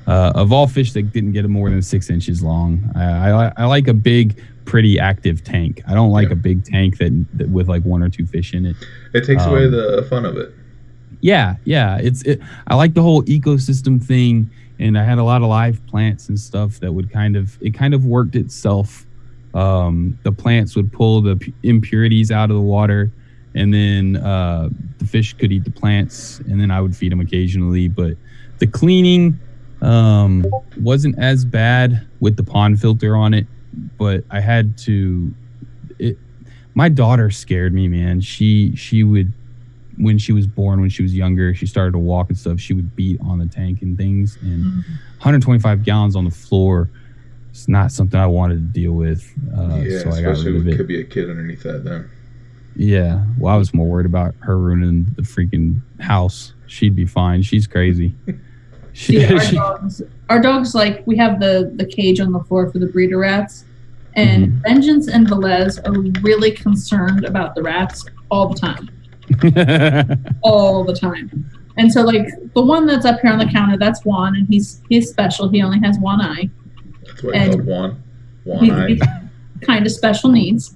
of all fish that didn't get more than 6 inches long. I like a big, pretty active tank. I don't like a big tank that with like 1 or 2 fish in it. It takes away the fun of it. Yeah. I like the whole ecosystem thing, and I had a lot of live plants and stuff that would kind of worked itself. The plants would pull the impurities out of the water, and then the fish could eat the plants, and then I would feed them occasionally. But the cleaning wasn't as bad with the pond filter on it, but I had to. My daughter scared me, man. She would. When she was born, when she was younger, she started to walk and stuff. She would beat on the tank and things. And 125 gallons on the floor is not something I wanted to deal with. So I got rid of it. Could be a kid underneath that then. Yeah. Well, I was more worried about her ruining the freaking house. She'd be fine. She's crazy. Our dogs, like, we have the cage on the floor for the breeder rats. And Vengeance and Velez are really concerned about the rats all the time. All the time. And so, like, the one that's up here on the counter, that's Juan, and he's special. He only has one eye. That's why he's called Juan. One eye. He's kind of special needs.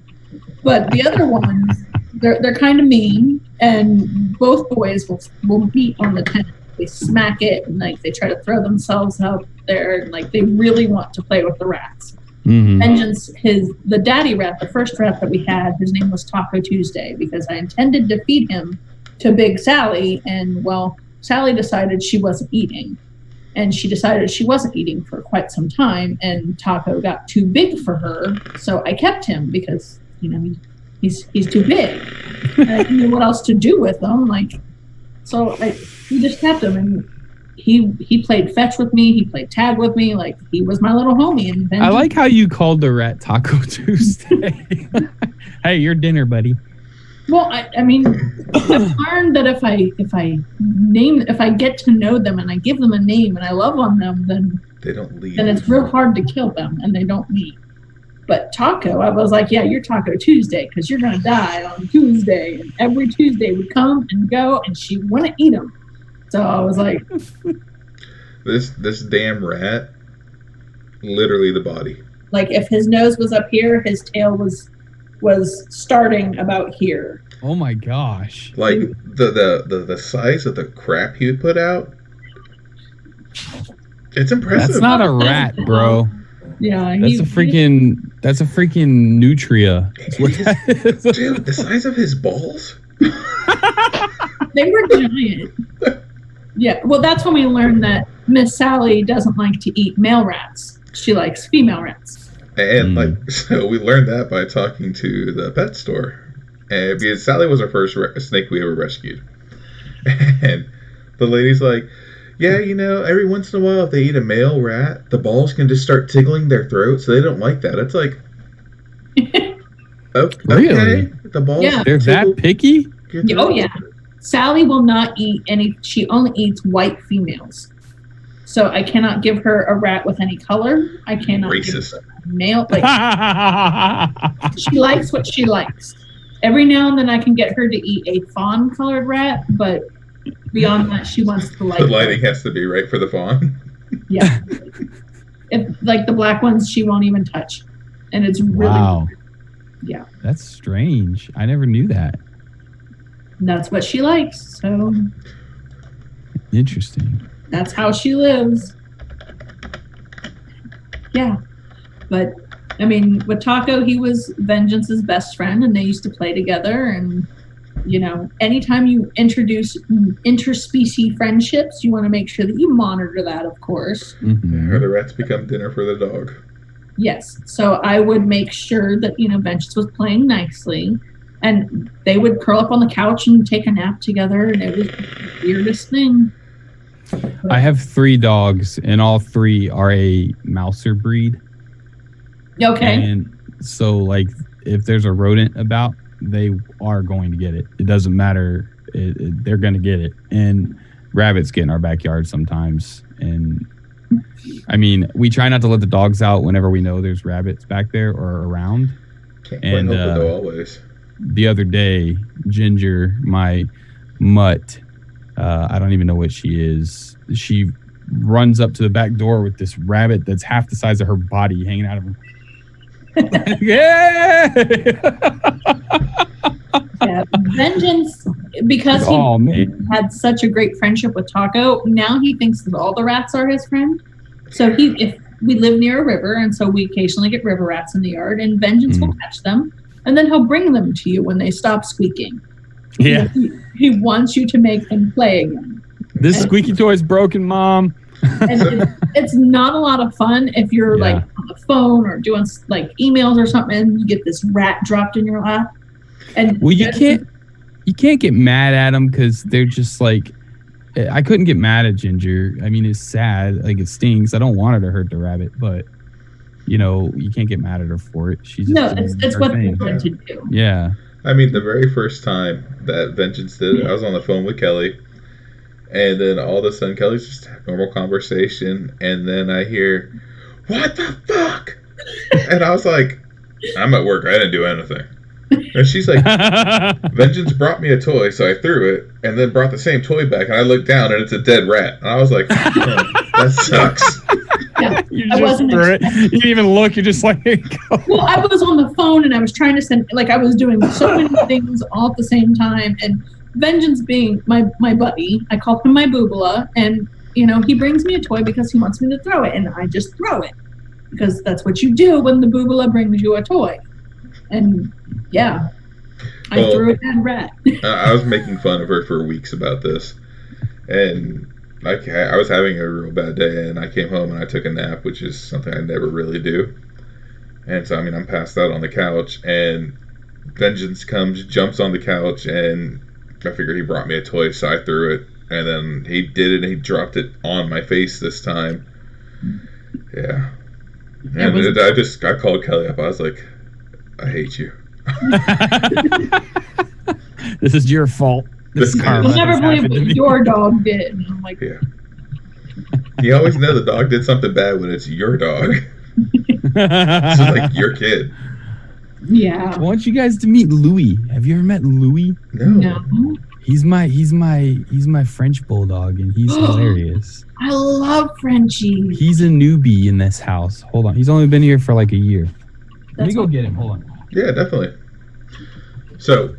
But the other ones, they're kind of mean, and both boys will beat on the tent. They smack it, and like they try to throw themselves out there, and like they really want to play with the rats. Vengeance, the daddy rat, the first rat that we had, his name was Taco Tuesday, because I intended to feed him to Big Sally, and well, Sally decided she wasn't eating, and she decided she wasn't eating for quite some time, and Taco got too big for her, so I kept him because he's too big. And I didn't know what else to do with him, we just kept him, and he played fetch with me. He played tag with me. Like, he was my little homie. And I like how you called the rat Taco Tuesday. Hey, your dinner, buddy. Well, I mean, I've learned that if I get to know them and I give them a name and I love on them, then they don't leave. Then it's real hard to kill them, and they don't leave. But Taco, I was like, yeah, you're Taco Tuesday because you're gonna die on Tuesday. And every Tuesday would come and go, and she wouldn't eat them. So I was like, this damn rat, literally the body. Like, if his nose was up here, his tail was starting about here. Oh my gosh! Like the size of the crap he would put out. It's impressive. That's not a rat, bro. Yeah, that's a freaking nutria. Dude, the size of his balls. They were giant. Yeah, well, that's when we learned that Miss Sally doesn't like to eat male rats. She likes female rats. And so we learned that by talking to the pet store, and because Sally was our first snake we ever rescued, and the lady's like, yeah, every once in a while if they eat a male rat, the balls can just start tickling their throat, so they don't like that. It's like, okay, really? The balls. Yeah, they're that picky. Oh yeah. Sally will not eat any. She only eats white females. So I cannot give her a rat with any color. I cannot Racist. give her a male. Like, she likes what she likes. Every now and then I can get her to eat a fawn-colored rat, but Beyond that, she wants the light. The lighting has to be right for the fawn. Yeah. If like the black ones, she won't even touch, and it's really Wow. Yeah. That's strange. I never knew that. That's what she likes. So Interesting. that's how she lives. Yeah. But I mean, with Taco, he was Vengeance's best friend, and they used to play together. And you know, anytime you introduce interspecies friendships, you want to make sure that you monitor that, of course. Mm-hmm. Or the rats become dinner for the dog. Yes. So I would make sure that, you know, Vengeance was playing nicely, and they would curl up on the couch and take a nap together, and it was the weirdest thing. I have 3 dogs, and all 3 are a Mouser breed. Okay. And so, like, if there's a rodent about, they are going to get it. It doesn't matter. They're going to get it. And rabbits get in our backyard sometimes. And I mean, we try not to let the dogs out whenever we know there's rabbits back there or around. Can't quite help it though, always. The other day, Ginger, my mutt, I don't even know what she is. She runs up to the back door with this rabbit that's half the size of her body hanging out of her. Yeah. Yeah. Vengeance, because he had such a great friendship with Taco, now he thinks that all the rats are his friend. So if we live near a river, and so we occasionally get river rats in the yard, and Vengeance will catch them, and then he'll bring them to you when they stop squeaking. Yeah. He wants you to make them play again. This squeaky toy's broken, Mom. And it's not a lot of fun if you're like on the phone or doing like emails or something, and you get this rat dropped in your lap. And well, you can't get mad at them because they're just like, I couldn't get mad at Ginger. I mean, it's sad, like it stings. I don't want her to hurt the rabbit, but you know, you can't get mad at her for it. She's it's what they're going to do. Yeah. I mean, the very first time that Vengeance did it, I was on the phone with Kelly. And then all of a sudden, Kelly's just having a normal conversation. And then I hear, "What the fuck?" And I was like, "I'm at work. I didn't do anything." And she's like, "Vengeance brought me a toy, so I threw it. And then brought the same toy back. And I looked down, and it's a dead rat." And I was like, "Oh, that sucks." Yeah, I wasn't. You didn't even look. You're just like, "Here you go." Well, I was on the phone, and I was trying to send, like, I was doing so many things all at the same time. And Vengeance being my buddy, I call him my boobala, and you know, he brings me a toy because he wants me to throw it, and I just throw it because that's what you do when the boobala brings you a toy. And yeah, I threw a dead rat. I was making fun of her for weeks about this, and I was having a real bad day, and I came home and I took a nap, which is something I never really do. And so I mean, I'm passed out on the couch, and Vengeance comes, jumps on the couch, and I figured he brought me a toy, so I threw it, and then he did it, and he dropped it on my face this time. Yeah. And I called Kelly up. I was like, "I hate you." This is your fault. You'll never believe what your dog did. And I'm like, yeah. You always know the dog did something bad when it's your dog. It's just like your kid. Yeah. I want you guys to meet Louis. Have you ever met Louis? No. He's my French bulldog, and he's hilarious. I love Frenchie. He's a newbie in this house. Hold on. He's only been here for like a year. Let me go get him. Hold on. Yeah, definitely. So,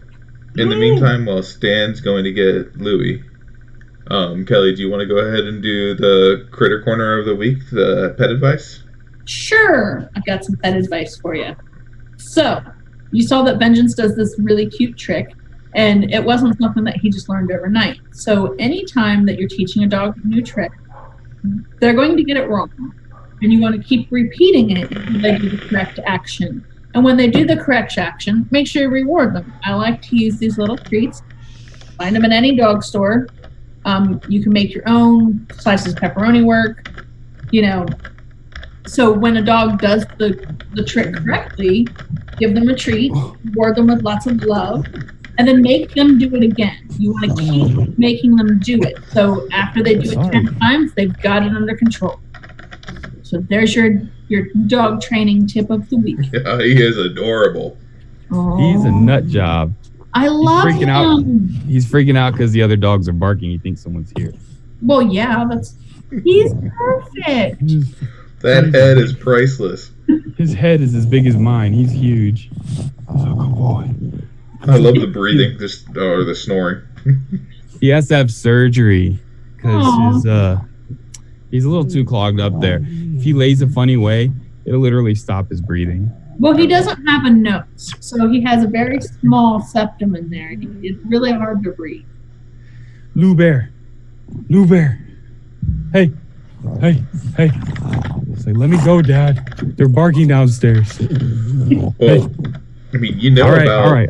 in the meantime, while Stan's going to get Louis, Kelly, do you want to go ahead and do the critter corner of the week, the pet advice? Sure. I've got some pet advice for you. So, you saw that Vengeance does this really cute trick, and it wasn't something that he just learned overnight. So, anytime that you're teaching a dog a new trick, they're going to get it wrong. And you want to keep repeating it until they do the correct action. And when they do the correct action, make sure you reward them. I like to use these little treats. Find them in any dog store. You can make your own. Slices of pepperoni work. You know. So when a dog does the trick correctly, give them a treat, reward them with lots of love, and then make them do it again. You want to keep making them do it. So after they do it 10 times, they've got it under control. So there's your dog training tip of the week. Yeah, he is adorable. He's a nut job. I love freaking out. him. He's freaking out because the other dogs are barking. He thinks someone's here. Well, yeah, he's perfect. That head is priceless. His head is as big as mine. He's huge. He's a good boy. I love the breathing, or the snoring. He has to have surgery because he's a little too clogged up there. If he lays a funny way, it'll literally stop his breathing. Well, he doesn't have a nose, so he has a very small septum in there. It's really hard to breathe. Lou Bear. Hey. Say, let me go, Dad. They're barking downstairs. Well, I mean, you know All right.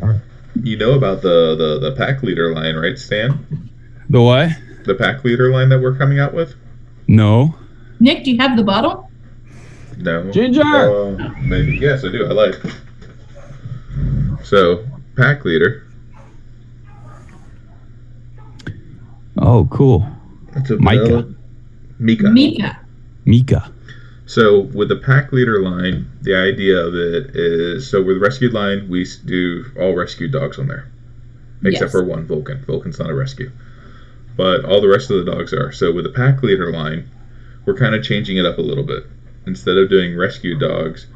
You know about the pack leader line, right, Stan? The what? The pack leader line that we're coming out with? No. Nick, do you have the bottle? No. Ginger! Maybe. Yes, I do. I like. So, pack leader. Oh, cool. That's a Micah. Mika. So with the pack leader line, the idea of it is, so with the rescued line, we do all rescued dogs on there. Except for one, Vulcan. Vulcan's not a rescue. But all the rest of the dogs are. So with the pack leader line, we're kind of changing it up a little bit. Instead of doing rescued dogs,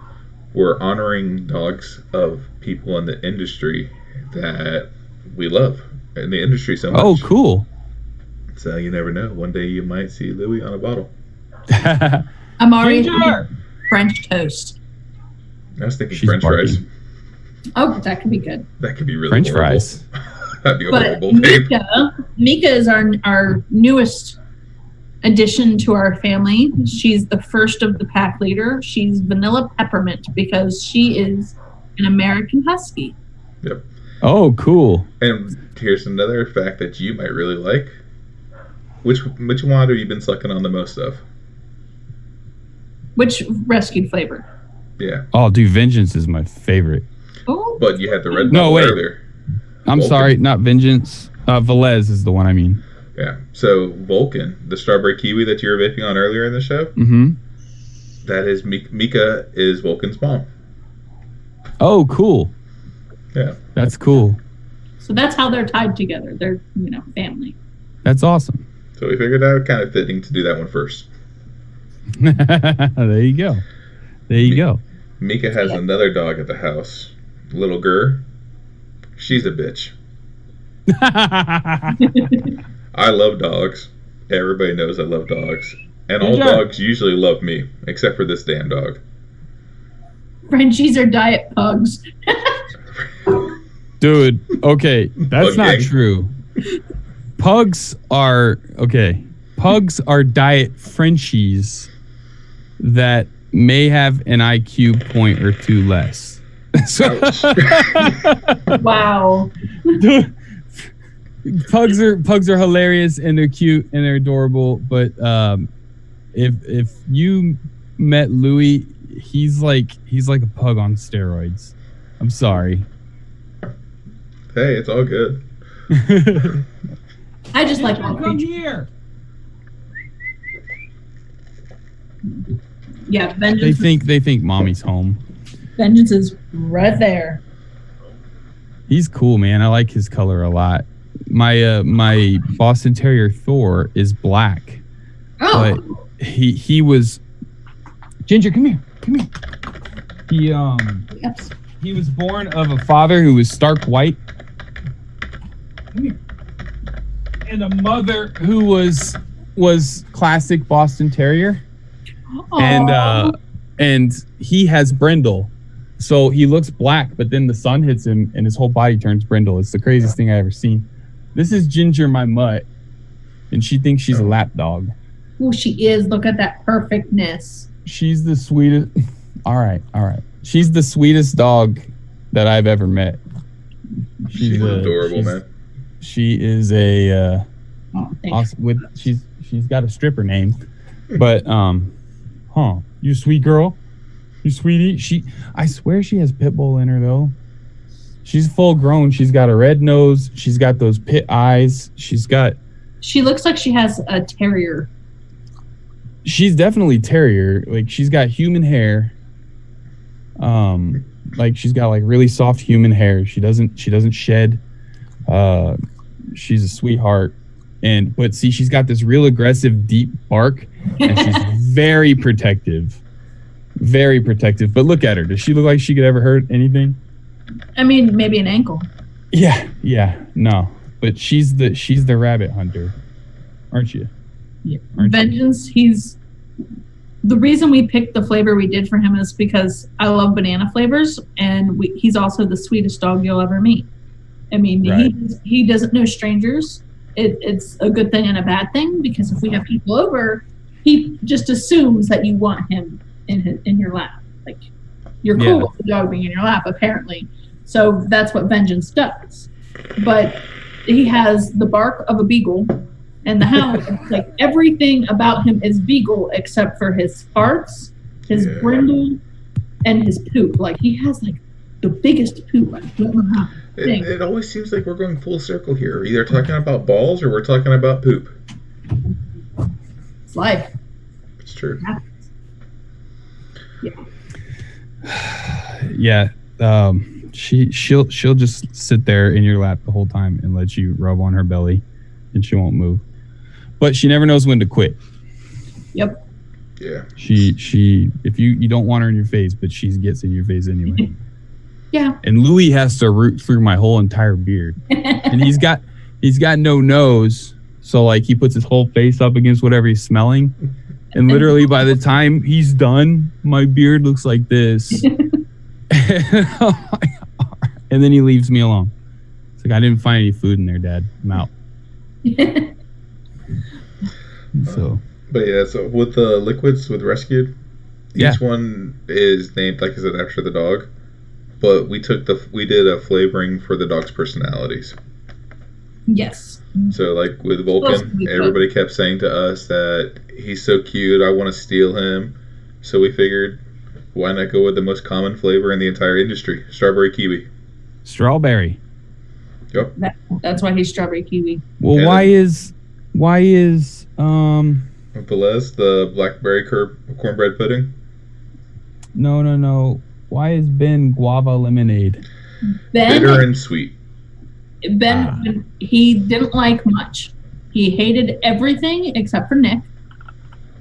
we're honoring dogs of people in the industry that we love. In the industry so much. Oh, cool. So you never know. One day you might see Louie on a bottle. I'm already thinking French toast. I was thinking She's French barking. fries. Oh, that could be good. That could be really French horrible. fries. That'd be But horrible, babe. Mika is our newest addition to our family. She's the first of the pack leader. She's vanilla peppermint because she is an American Husky. Yep. Oh, cool. And here's another fact that you might really like. Which one have you been sucking on the most of? Which rescued flavor? Yeah. Oh, dude, Vengeance is my favorite. Oh, But you had the red No, bottle wait. earlier. I'm Vulcan. sorry, not Vengeance. Velez is the one I mean. Yeah. So Vulcan, the strawberry kiwi that you were vaping on earlier in the show, Mm-hmm. that is Mika is Vulcan's mom. Oh, cool. Yeah. That's cool. so that's how they're tied together. They're family. That's awesome. So we figured out kind of fitting to do that one first. There you go. Mika has another dog at the house. Little Gur. She's a bitch. I love dogs. Everybody knows I love dogs. And all dogs usually love me, except for this damn dog. Frenchies are diet pugs. Dude, okay, that's Pug not gang. true. Pugs are diet Frenchies that may have an IQ point or two less. Wow. Dude, pugs are hilarious and they're cute and they're adorable, but if you met Louis, he's like a pug on steroids. I'm sorry. Hey, it's all good. I just like all come creatures. here. Yeah, vengeance. They think mommy's home. Vengeance is right there. He's cool, man. I like his color a lot. My Boston Terrier Thor is black, Oh, but he was Ginger. Come here. yes. He was born of a father who was stark white. Come here. And a mother who was classic Boston Terrier. Aw. And he has brindle. So he looks black, but then the sun hits him and his whole body turns brindle. It's the craziest thing I ever seen. This is Ginger, my mutt, and she thinks she's a lap dog. Oh, she is. Look at that perfectness. She's the sweetest. All right. She's the sweetest dog that I've ever met. She's adorable, man. She is a Oh, thanks. awesome, she's got a stripper name, but you sweet girl, you sweetie. I swear she has pit bull in her though. She's full grown. She's got a red nose. She's got those pit eyes. She looks like she has a terrier. She's definitely terrier. Like she's got human hair. Like she's got like really soft human hair. She doesn't shed. She's a sweetheart, but see, she's got this real aggressive, deep bark, and she's very protective. Very protective. But look at her. Does she look like she could ever hurt anything? I mean, maybe an ankle. Yeah, no. But she's the rabbit hunter, aren't you? Yeah. Vengeance. He's the reason we picked the flavor we did for him is because I love banana flavors, and he's also the sweetest dog you'll ever meet. I mean, right. he doesn't know strangers. It's a good thing and a bad thing, because if we have people over, he just assumes that you want him in your lap. Like, you're cool with the dog being in your lap, apparently. So that's what Vengeance does. But he has the bark of a beagle, and the howl, like, everything about him is beagle except for his farts, his brindle, and his poop. Like, he has like the biggest poop. I don't know how. It always seems like we're going full circle here. We're either talking about balls or we're talking about poop. It's life. It's true. Yeah. She'll just sit there in your lap the whole time and let you rub on her belly, and she won't move. But she never knows when to quit. Yep. Yeah. She if you don't want her in your face, but she gets in your face anyway. Yeah. And Louis has to root through my whole entire beard. And he's got no nose, so like he puts his whole face up against whatever he's smelling. And literally by the time he's done, my beard looks like this. And then he leaves me alone. It's like, I didn't find any food in there, Dad. I'm out. So but yeah, so with the liquids with Rescued, each one is named, like I said, after the dog. But we did a flavoring for the dog's personalities. Yes. So like with Vulcan, everybody kept saying to us that he's so cute, I want to steal him. So we figured, why not go with the most common flavor in the entire industry, strawberry kiwi. Strawberry. Yep. That's why he's strawberry kiwi. Well, and why is Velez, the blackberry cornbread pudding? No. Why is Ben guava lemonade? Bitter and sweet. Ben, he didn't like much. He hated everything except for Nick.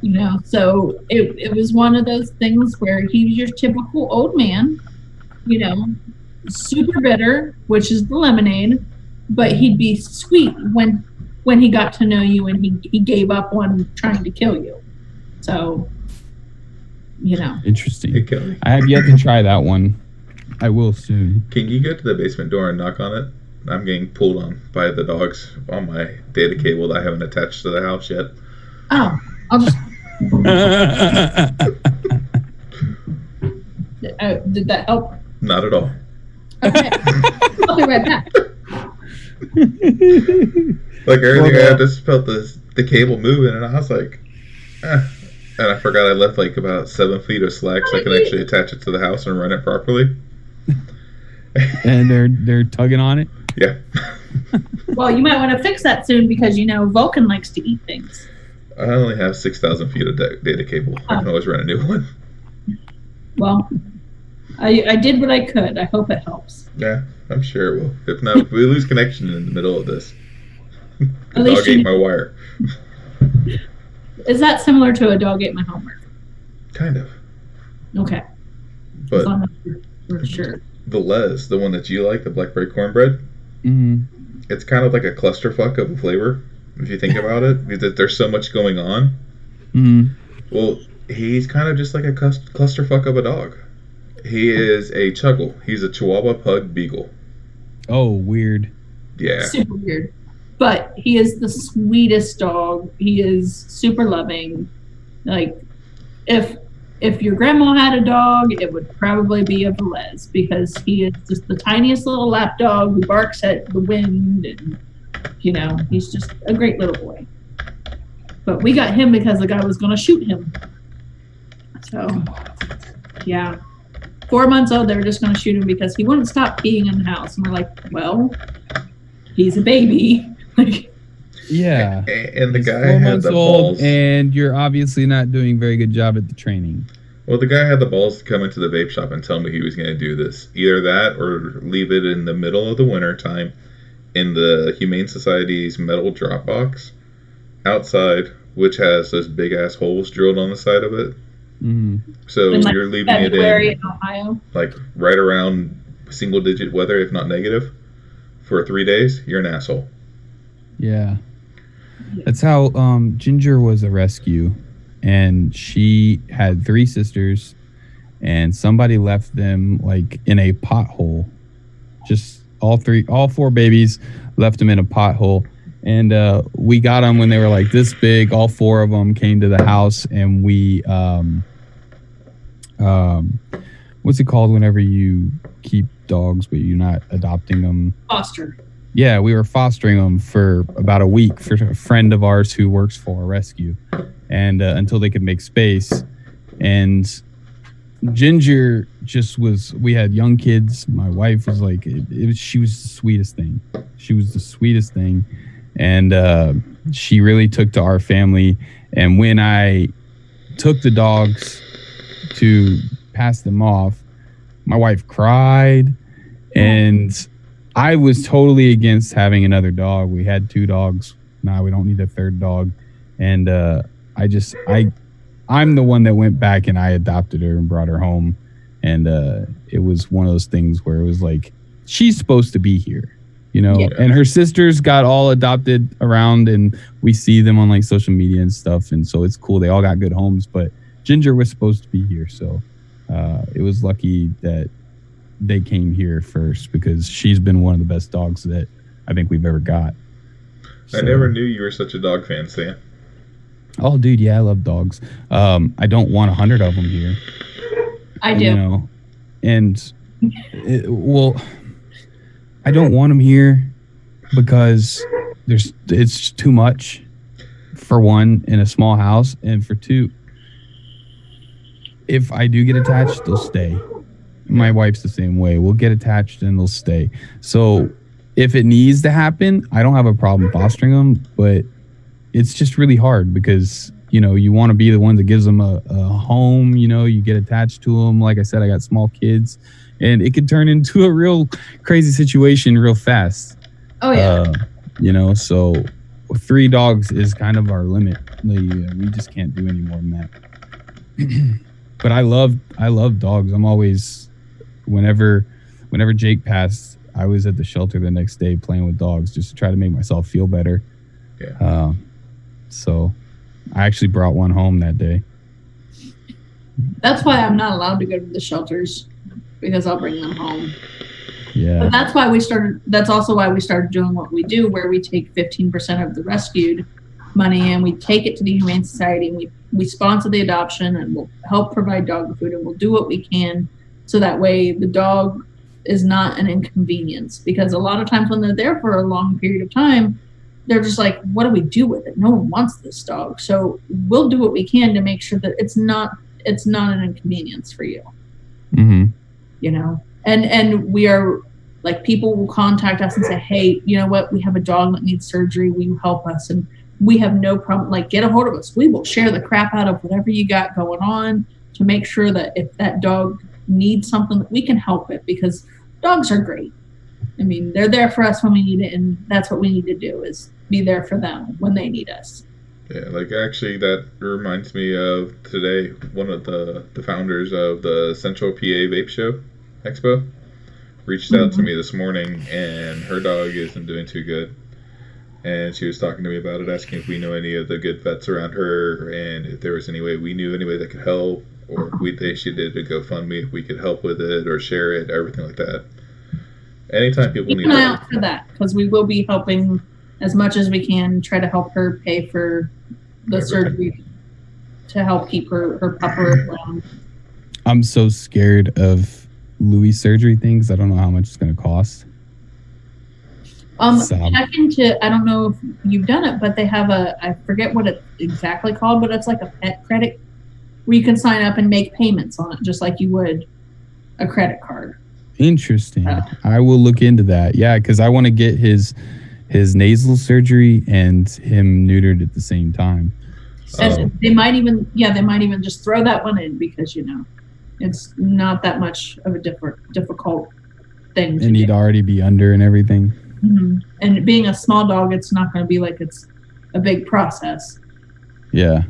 You know, so it was one of those things where he was your typical old man, you know, super bitter, which is the lemonade, but he'd be sweet when he got to know you, and he gave up on trying to kill you. So, you know. Interesting. Hey, Kelly. I have yet to try that one. I will soon. Can you go to the basement door and knock on it? I'm getting pulled on by the dogs on my data cable that I haven't attached to the house yet. Oh, I'll just... did that help? Not at all. Okay. I'll be right back. Like everything, I just felt the cable moving, and I was like, and I forgot I left like about 7 feet of slack so I can actually attach it to the house and run it properly. And they're tugging on it. Yeah. Well, you might want to fix that soon, because you know Vulcan likes to eat things. I only have 6,000 feet of data cable. I can always run a new one. Well, I did what I could. I hope it helps. Yeah, I'm sure it will. If not, we lose connection in the middle of this. The least dog ate my wire. Is that similar to a dog ate my homework? Kind of. Okay. But as long as we're sure. Velez, the one that you like, the blackberry cornbread, it's kind of like a clusterfuck of a flavor, if you think about it, because there's so much going on. Well, he's kind of just like a clusterfuck of a dog. He is a chuggle. He's a Chihuahua Pug Beagle. Oh, weird. Yeah. Super weird. But he is the sweetest dog. He is super loving. Like, if your grandma had a dog, it would probably be a Velez, because he is just the tiniest little lap dog who barks at the wind, and, you know, he's just a great little boy. But we got him because the guy was going to shoot him. So, yeah. 4 months old, they were just going to shoot him because he wouldn't stop peeing in the house. And we're like, well, he's a baby. Yeah. And the He's guy 4 had months the old, balls. and you're obviously not doing a very good job at the training. Well, the guy had the balls to come into the vape shop and tell me he was going to do this. Either that or leave it in the middle of the winter time in the Humane Society's metal drop box outside, which has those big ass holes drilled on the side of it. Mm-hmm. So In like you're leaving it February in in Ohio. like right around single digit weather, if not negative, for 3 days. You're an asshole. Yeah. That's how Ginger was a rescue, and she had 3 sisters, and somebody left them like in a pothole. Just all 4 babies left them in a pothole, and we got them when they were like this big. All 4 of them came to the house, and we what's it called whenever you keep dogs but you're not adopting them? Foster. Yeah, we were fostering them for about a week for a friend of ours who works for a rescue, and until they could make space. And Ginger just was. We had young kids. My wife was like, she was the sweetest thing. She was the sweetest thing, and she really took to our family. And when I took the dogs to pass them off, my wife cried, and I was totally against having another dog. We had 2 dogs. Now we don't need a 3rd dog. And I'm the one that went back and I adopted her and brought her home. And it was one of those things where it was like, she's supposed to be here, you know? Yeah. And her sisters got all adopted around, and we see them on like social media and stuff. And so it's cool. They all got good homes, but Ginger was supposed to be here. So it was lucky that they came here first, because she's been one of the best dogs that I think we've ever got. I never knew you were such a dog fan, Sam. Oh, dude, yeah, I love dogs. I don't want 100 of them here. I do. You know, and I don't want them here because it's too much. For one, in a small house, and for 2, if I do get attached, they'll stay. My wife's the same way. We'll get attached and they'll stay. So if it needs to happen, I don't have a problem fostering them, but it's just really hard because, you know, you want to be the one that gives them a home, you know, you get attached to them. Like I said, I got small kids, and it could turn into a real crazy situation real fast. Oh, yeah. You know, so 3 dogs is kind of our limit. We just can't do any more than that. But I love dogs. I'm always, whenever Jake passed, I was at the shelter the next day playing with dogs just to try to make myself feel better. Yeah. So I actually brought one home that day. That's why I'm not allowed to go to the shelters, because I'll bring them home. Yeah. But that's also why we started doing what we do, where we take 15% of the rescued money and we take it to the Humane Society, and we sponsor the adoption, and we'll help provide dog food, and we'll do what we can so that way the dog is not an inconvenience. Because a lot of times when they're there for a long period of time, they're just like, what do we do with it? No one wants this dog. So we'll do what we can to make sure that it's not an inconvenience for you. Mm-hmm. You know, and we are like, people will contact us and say, hey, you know what? We have a dog that needs surgery. Will you help us? And we have no problem. Like, get a hold of us. We will share the crap out of whatever you got going on to make sure that if that dog needs something, that we can help it, because dogs are great. I mean, they're there for us when we need it, and that's what we need to do, is be there for them when they need us. Yeah, like actually that reminds me of today, one of the founders of the Central PA Vape Show Expo reached out to me this morning, and her dog isn't doing too good. And she was talking to me about it, asking if we know any of the good vets around her, and if there was any way we knew anybody that could help, or if she did a GoFundMe, if we could help with it or share it, everything like that. Anytime people need help. Keep an eye help. out for that, because we will be helping as much as we can, try to help her pay for the surgery to help keep her pupper around. I'm so scared of Louis surgery things. I don't know how much it's going to cost. Check into, I don't know if you've done it, but they have I forget what it's exactly called, but it's like a pet credit where you can sign up and make payments on it just like you would a credit card. Interesting. I will look into that. Yeah, because I want to get his nasal surgery and him neutered at the same time. So. And they might even just throw that one in, because, you know, it's not that much of a difficult thing. And he'd already be under and everything. And being a small dog, it's not going to be like it's a big process. Yeah.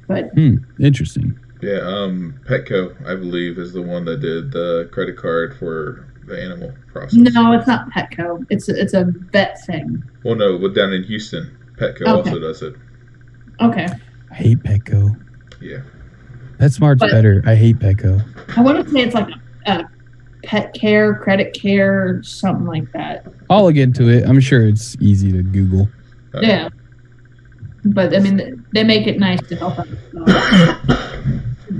But interesting. Yeah, Petco, I believe, is the one that did the credit card for the animal process. No, it's not Petco. It's a vet thing. Well, no, but down in Houston, Petco also does it. Okay. I hate Petco. Yeah. PetSmart's better. I hate Petco. I want to say it's like a pet care, credit care, something like that. I'll look into it. I'm sure it's easy to Google. Yeah. But, I mean, they make it nice to help out.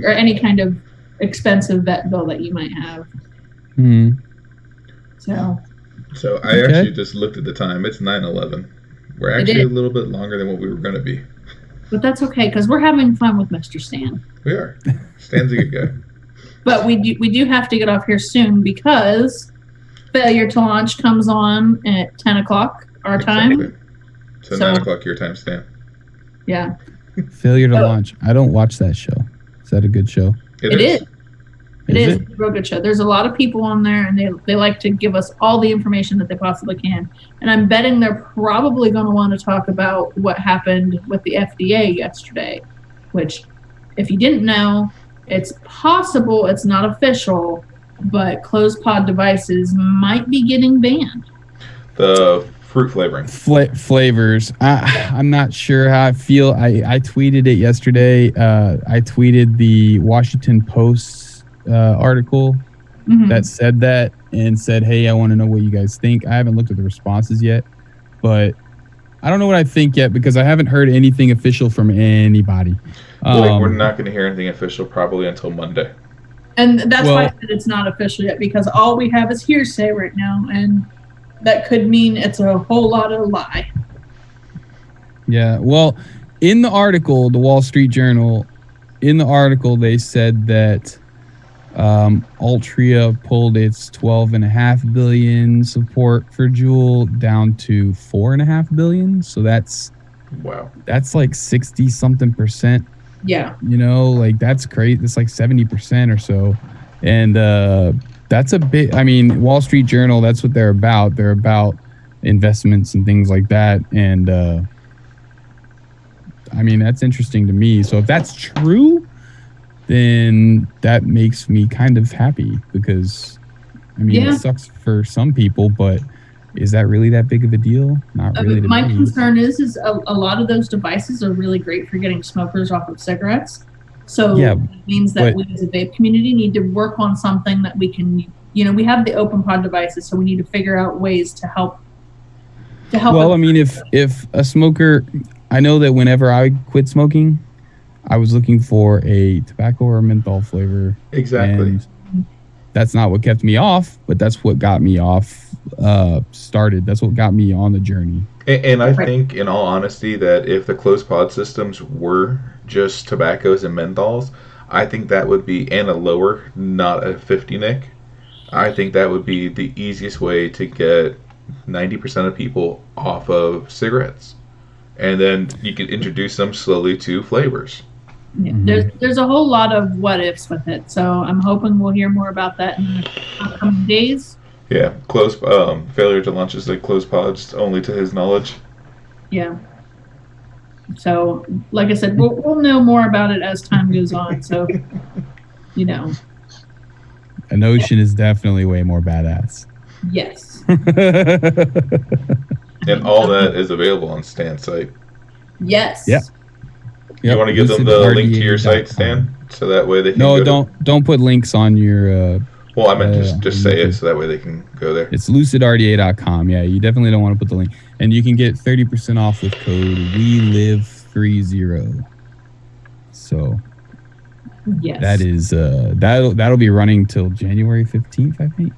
Or any kind of expensive vet bill that you might have. So I actually just looked at the time. It's 9:11. We're actually a little bit longer than what we were going to be. But that's okay, because we're having fun with Mr. Stan. We are. Stan's a good guy. But we do have to get off here soon because Failure to Launch comes on at 10 o'clock our time. So 9 o'clock your time, Stan. Yeah. Failure to Launch. I don't watch that show. Is that a good show? It is. It is a real good show. There's a lot of people on there, and they like to give us all the information that they possibly can. And I'm betting they're probably going to want to talk about what happened with the FDA yesterday, which, if you didn't know, it's possible, it's not official, but closed pod devices might be getting banned. The fruit flavoring. Flavors. I'm not sure how I feel. I tweeted it yesterday. I tweeted the Washington Post article that said that and said, hey, I want to know what you guys think. I haven't looked at the responses yet, but I don't know what I think yet because I haven't heard anything official from anybody. We're not going to hear anything official probably until Monday. And that's why I said it's not official yet, because all we have is hearsay right now, and that could mean it's a whole lot of lie. Yeah, well, in the article, the Wall Street Journal, in the article, they said that Altria pulled its $12.5 billion support for Juul down to $4.5 billion. So that's like 60 something percent. Yeah. You know, like that's great. That's like 70% or so. And that's a bit, I mean, Wall Street Journal, that's what they're about. They're about investments and things like that. And I mean, that's interesting to me. So if that's true, then that makes me kind of happy because, I mean, it sucks for some people, but is that really that big of a deal? Not really. My concern is a lot of those devices are really great for getting smokers off of cigarettes. So it means that we as a vape community need to work on something that we can, we have the open pod devices, so we need to figure out ways to help. Well, I mean, if a smoker, I know that whenever I quit smoking, I was looking for a tobacco or a menthol flavor. Exactly. And that's not what kept me off, but that's what got me off started. That's what got me on the journey. And I think, in all honesty, that if the closed pod systems were just tobaccos and menthols, I think that would be, and a lower, not a 50 Nick, I think that would be the easiest way to get 90% of people off of cigarettes. And then you could introduce them slowly to flavors. Yeah, there's a whole lot of what ifs with it, so I'm hoping we'll hear more about that in the upcoming days. Yeah, Failure to Launch is like closed pods only to his knowledge. Yeah. So, like I said, we'll know more about it as time goes on. So, An ocean is definitely way more badass. Yes. And all that is available on Stan's site. Yes. Yeah. You want to give them the link to your site, Stan, so that way they can don't put links on your well, I meant just say it so that way they can go there. It's lucidrda.com. Yeah, you definitely don't want to put the link. And you can get 30% off with code WeLive30. So yes. That is that'll be running till January 15th, I think.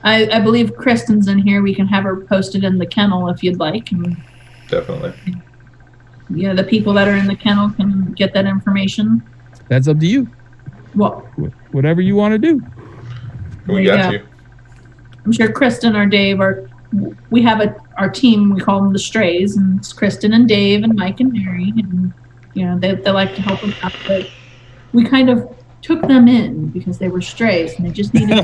I believe Kristen's in here. We can have her posted in the kennel if you'd like. And definitely. Yeah, the people that are in the kennel can get that information. That's up to you. Well, whatever you want to do. We got you. I'm sure Kristen or Dave we have our team, we call them the Strays, and it's Kristen and Dave and Mike and Mary, and they like to help us out, but we kind of took them in because they were strays and they just needed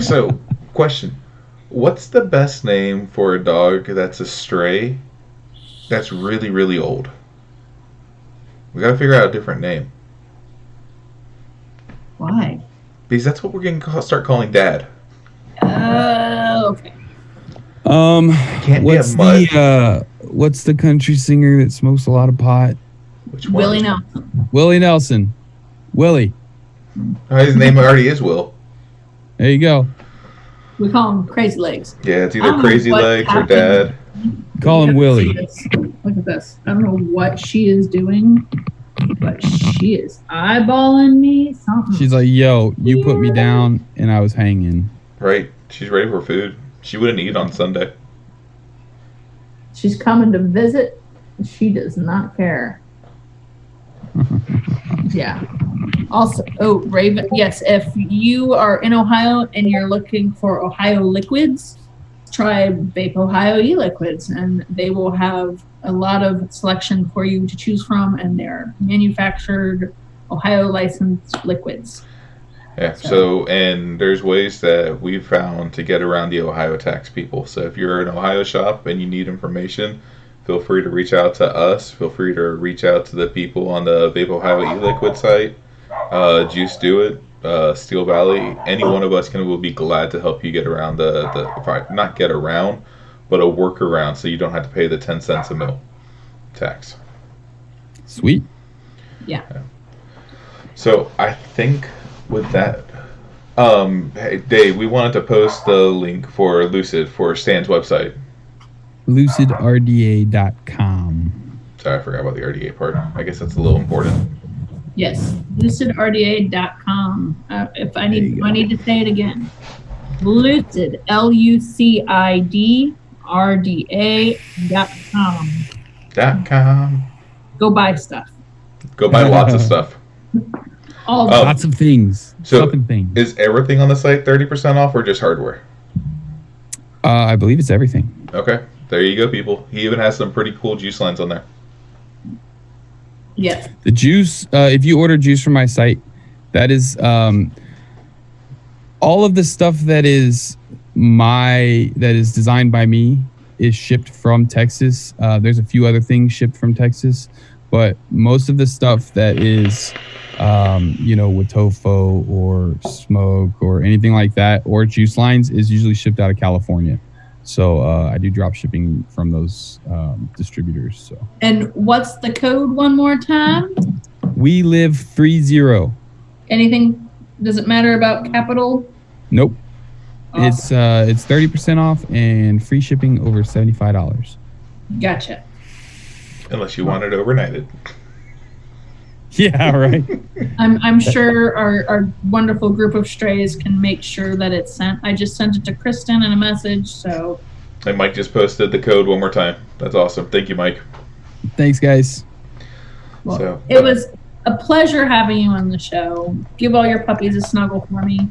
So, question. What's the best name for a dog that's a stray that's really, really old? We gotta figure out a different name. Why? Because that's what we're going to start calling Dad. Okay. Can't be a mutt. What's the country singer that smokes a lot of pot? Which one? Willie Nelson. Willie Nelson. Willie. Oh, his name already is Will. There you go. We call him Crazy Legs. Yeah, it's I either don't know Crazy what Legs or happened. Dad. Call him Willie. Look at this. I don't know what she is doing, but she is eyeballing me. Something. She's like, yo, you put me down and I was hanging. Right? She's ready for food. She wouldn't eat on Sunday. She's coming to visit. She does not care. Yeah. Also, Raven. Yes, if you are in Ohio and you're looking for Ohio liquids, try Vape Ohio e-liquids, and they will have a lot of selection for you to choose from, and they're manufactured Ohio licensed liquids. Yeah, so, and there's ways that we've found to get around the Ohio tax people. So if you're an Ohio shop and you need information, feel free to reach out to us. Feel free to reach out to the people on the Vape Ohio e-liquid site, Juice Do It, Steel Valley. Any one of us will be glad to help you get around not get around, but a workaround so you don't have to pay the 10 cents a mil tax. Sweet. Yeah. So I think with that, hey, Dave, we wanted to post the link for Lucid for Stan's website. LucidRDA.com. Sorry, I forgot about the RDA part. I guess that's a little important. Yes. LucidRDA.com. If I need, I need to say it again. Lucid, LucidRDA.com. .com. Go buy stuff. Go buy lots of stuff. All Lots of things. So Stuff and things. is everything on the site 30% off or just hardware? I believe it's everything. Okay, there you go, people. He even has some pretty cool juice lines on there. Yes. The juice, if you order juice from my site, that is all of the stuff that is designed by me is shipped from Texas. There's a few other things shipped from Texas, but most of the stuff that is with Tofo or smoke or anything like that, or juice lines, is usually shipped out of California. So I do drop shipping from those distributors. So. And what's the code one more time? We live 30. Anything? Does it matter about capital? Nope. Awesome. It's 30% off and free shipping over $75. Gotcha. Unless you want it overnighted. Yeah, right. I'm sure our wonderful group of strays can make sure that it's sent. I just sent it to Kristen in a message, so. And Mike just posted the code one more time. That's awesome. Thank you, Mike. Thanks, guys. Well, it was a pleasure having you on the show. Give all your puppies a snuggle for me.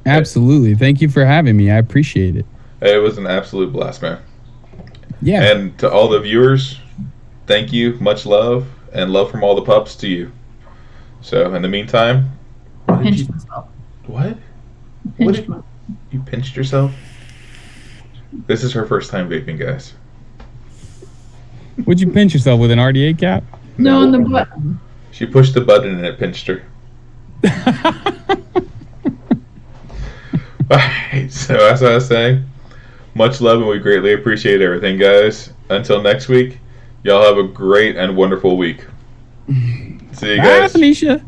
Absolutely. Thank you for having me. I appreciate it. It was an absolute blast, man. Yeah. And to all the viewers, thank you. Much love. And love from all the pups to you. So, in the meantime... Pinched myself. What? Pinched myself. You pinched yourself? This is her first time vaping, guys. Would you pinch yourself with an RDA cap? No, on the button. She pushed the button and it pinched her. Alright, so as I was saying, much love and we greatly appreciate everything, guys. Until next week, y'all have a great and wonderful week. See you guys. Bye, Felicia.